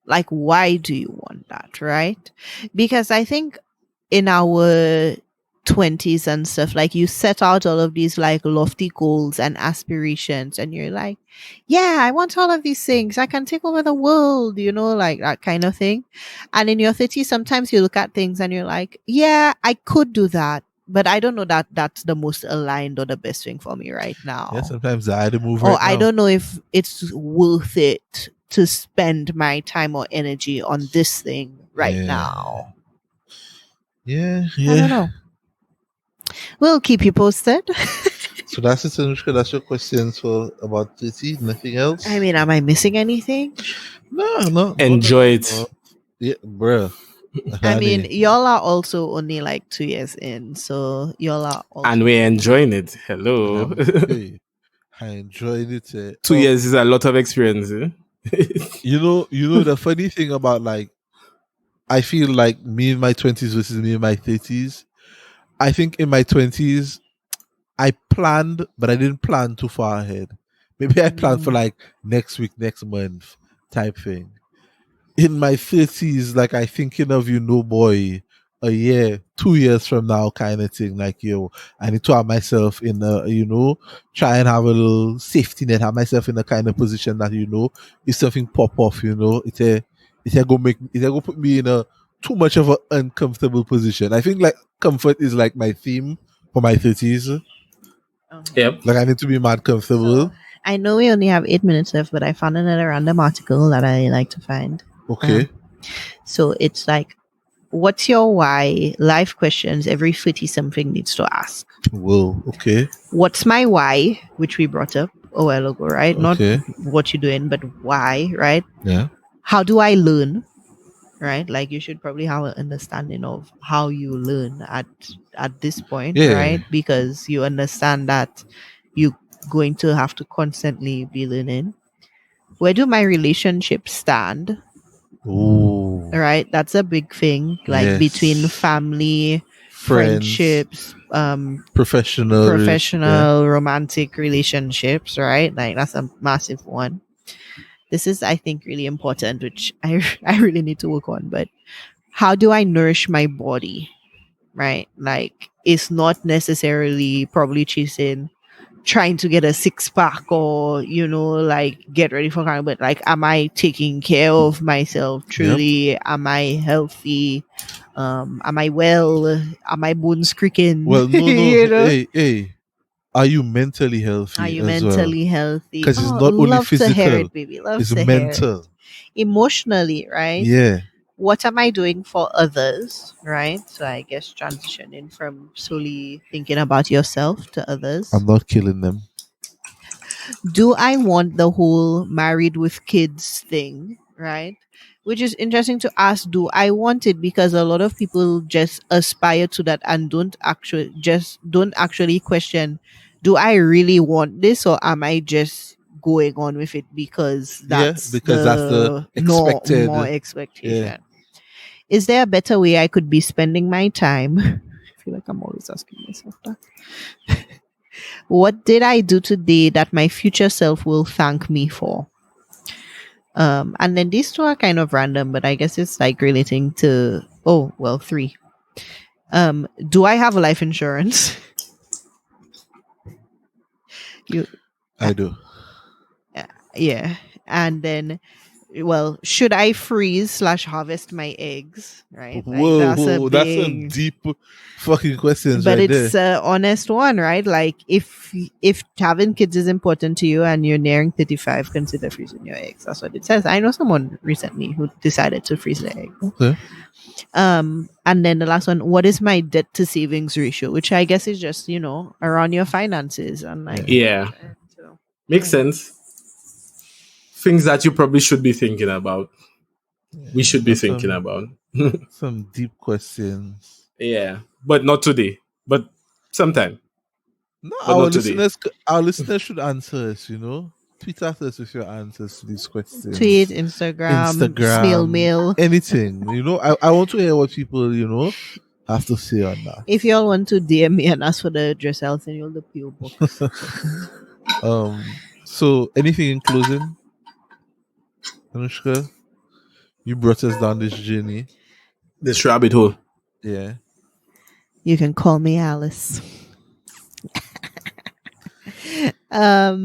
B: Like, why do you want that, right? Because I think in our 20s and stuff, like, you set out all of these like lofty goals and aspirations, and you're like, yeah, I want all of these things, I can take over the world, like that kind of thing. And in your 30s, sometimes you look at things and you're like, yeah, I could do that, but I don't know that that's the most aligned or the best thing for me right
C: Yeah,
B: now.
C: sometimes I had to move
B: Or
C: right
B: I
C: now.
B: don't know if it's worth it to spend my time or energy on this thing right
C: Yeah.
B: now.
C: Yeah,
B: I don't
C: yeah.
B: know. We'll keep you posted.
C: So that's it, Anushka. That's your questions for about 30. Nothing else?
B: I mean, am I missing anything?
C: No.
D: Enjoy it.
C: Yeah, bruh.
B: I mean,
C: Honey,
B: y'all are also only like 2 years in, so y'all are also
D: And we're enjoying it.
C: and
D: Hello.
C: I enjoyed it.
D: 2 years is a lot of experience. Eh?
C: The funny thing about, like, I feel like me in my 20s versus me in my 30s. I think in my 20s I planned, but I didn't plan too far ahead. Maybe I planned for like next week, next month type thing. In my 30s, like, I thinking of, boy, a year, 2 years from now kind of thing. Like, I need to have myself in try and have a little safety net, have myself in a kind of position that, if something pop off, it go put me in a too much of an uncomfortable position. I think, like, comfort is like my theme for my 30s.
B: Okay.
D: Yep.
C: Like, I need to be mad comfortable.
B: So I know we only have 8 minutes left, but I found another random article that I like to find.
C: Okay.
B: So it's like, what's your why? Life questions every 30 something needs to ask.
C: Whoa. Okay.
B: What's my why? Which we brought up a while ago, right?
C: Okay.
B: Not what you're doing, but why, right?
C: Yeah.
B: How do I learn? Right? Like, you should probably have an understanding of how you learn at this point,
C: Yeah.
B: right? Because you understand that you're going to have to constantly be learning. Where do my relationships stand?
C: Ooh.
B: Right? That's a big thing. Like,
C: Yes.
B: between family,
C: Friends,
B: friendships,
C: professional,
B: romantic relationships, right? Like, that's a massive one. This is, I think, really important, which I really need to work on. But how do I nourish my body? Right? Like, it's not necessarily probably trying to get a 6-pack or, like, get ready for kind of, but like, am I taking care of myself truly? Yep. Am I healthy? Am I well? Are my bones creaking?
C: Well, no. Hey. Are you mentally healthy?
B: Are you
C: as
B: mentally
C: well?
B: healthy?
C: Because it's not only
B: love
C: physical,
B: to hear it, baby. Love
C: it's
B: to hear it.
C: mental.
B: Emotionally, right?
C: Yeah.
B: What am I doing for others, right? So I guess transitioning from solely thinking about yourself to others.
C: I'm not killing them.
B: Do I want the whole married with kids thing, right? which is interesting to ask, do I want it? Because a lot of people just aspire to that and don't actually question, do I really want this, or am I just going on with it because
C: Yeah,
B: that's
C: because that's the
B: the more
C: expected. Yeah.
B: expectation? Is there a better way I could be spending my time? I feel like I'm always asking myself that. What did I do today that my future self will thank me for? And then these two are kind of random, but I guess it's like relating to, oh, well, three. Do I have life insurance? you
C: I do.
B: Yeah. And then, well, should I freeze/harvest my eggs? Right? Like
C: Whoa,
B: that's a
C: whoa, that's some
B: big,
C: deep fucking questions
B: but
C: right there.
B: it's a honest one, right? Like if having kids is important to you and you're nearing 35, consider freezing your eggs. That's what it says. I know someone recently who decided to freeze their eggs.
C: Okay.
B: And then the last one, what is my debt to savings ratio? Which I guess is just, around your finances and like
D: Yeah.
B: so,
D: Makes sense. Things that you probably should be thinking about. We should be
C: That's
D: thinking about.
C: some deep questions.
D: Yeah. But not today. But sometime.
C: No,
D: But not today.
C: our listeners should answer us, Tweet at us with your answers to these questions.
B: Tweet, Instagram, snail mail.
C: Anything. I want to hear what people, have to say on that.
B: If y'all want to DM me and ask for the address, I'll send you the PO box.
C: So anything in closing? Anushka, you brought us down this journey.
D: This rabbit hole.
C: Yeah.
B: You can call me Alice. Now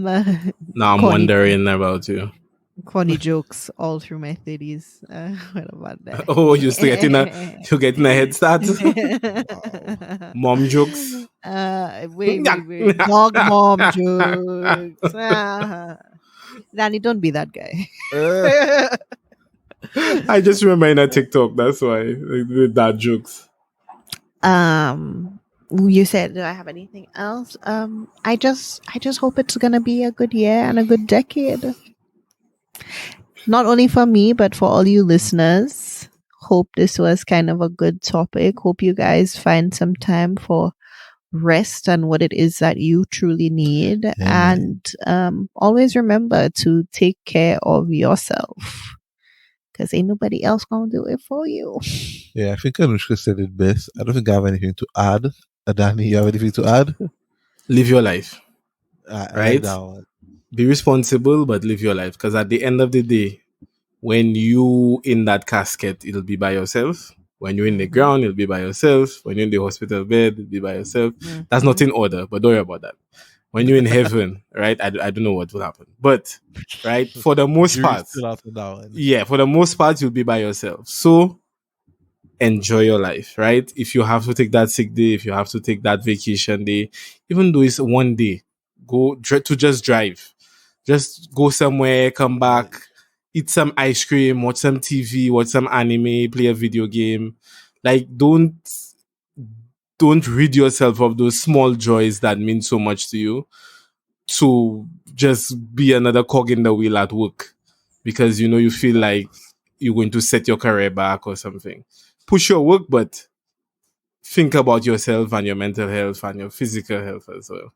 D: I'm wondering about you.
B: Corny jokes all through my 30s. What about that?
D: Oh, you're getting a head start. Mom jokes.
B: Wait. Dog mom jokes. Danny, don't be that guy.
D: I just remember in a TikTok. That's why with that jokes.
B: You said, do I have anything else? I just hope it's gonna be a good year and a good decade. Not only for me, but for all you listeners. Hope this was kind of a good topic. Hope you guys find some time for rest and what it is that you truly need.
C: Yeah.
B: And always remember to take care of yourself, because ain't nobody else gonna do it for you.
C: Yeah, I think Anushka said it best. I don't think I have anything to add. Danny, you have anything to add?
D: Live your life.
C: Right?
D: Be responsible, but live your life. Because at the end of the day, when you in that casket, it'll be by yourself. When you're in the ground, it'll be by yourself. When you're in the hospital bed, it'll be by yourself. That's not in order, but don't worry about that. When you're in heaven, right? I don't know what will happen. But, right, for the most part, for the most part, you'll be by yourself. So, enjoy your life, right? If you have to take that sick day, if you have to take that vacation day, even though it's one day, just drive. Just go somewhere, come back, eat some ice cream, watch some TV, watch some anime, play a video game. Like, don't rid yourself of those small joys that mean so much to you to just be another cog in the wheel at work because, you feel like you're going to set your career back or something. Push your work, but think about yourself and your mental health and your physical health as well.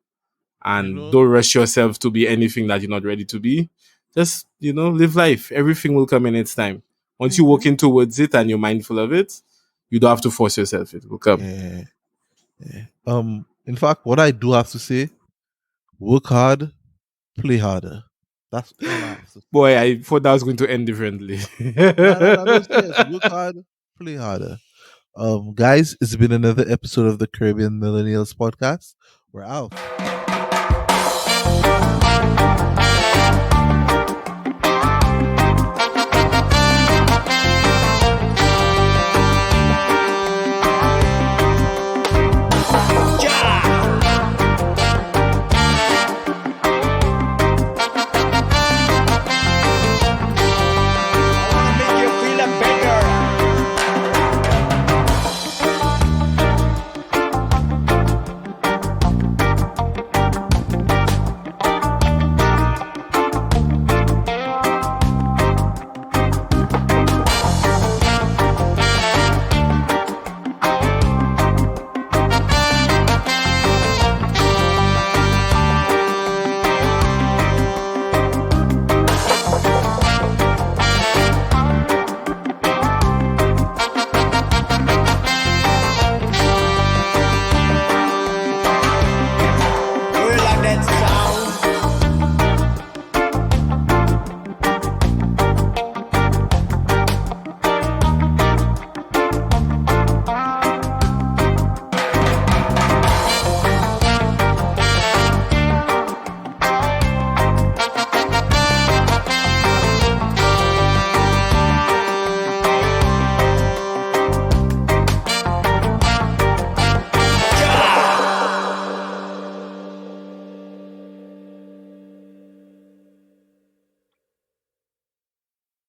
D: And don't rush yourself to be anything that you're not ready to be. Just, live life. Everything will come in its time. Once you're working towards it and you're mindful of it, you don't have to force yourself. It will come.
C: Yeah. In fact, what I do have to say, work hard, play harder. That's all I have to say.
D: Boy, I thought that was going to end differently.
C: No, serious. Work hard, play harder. Guys, it's been another episode of the Caribbean Millennials podcast. We're out.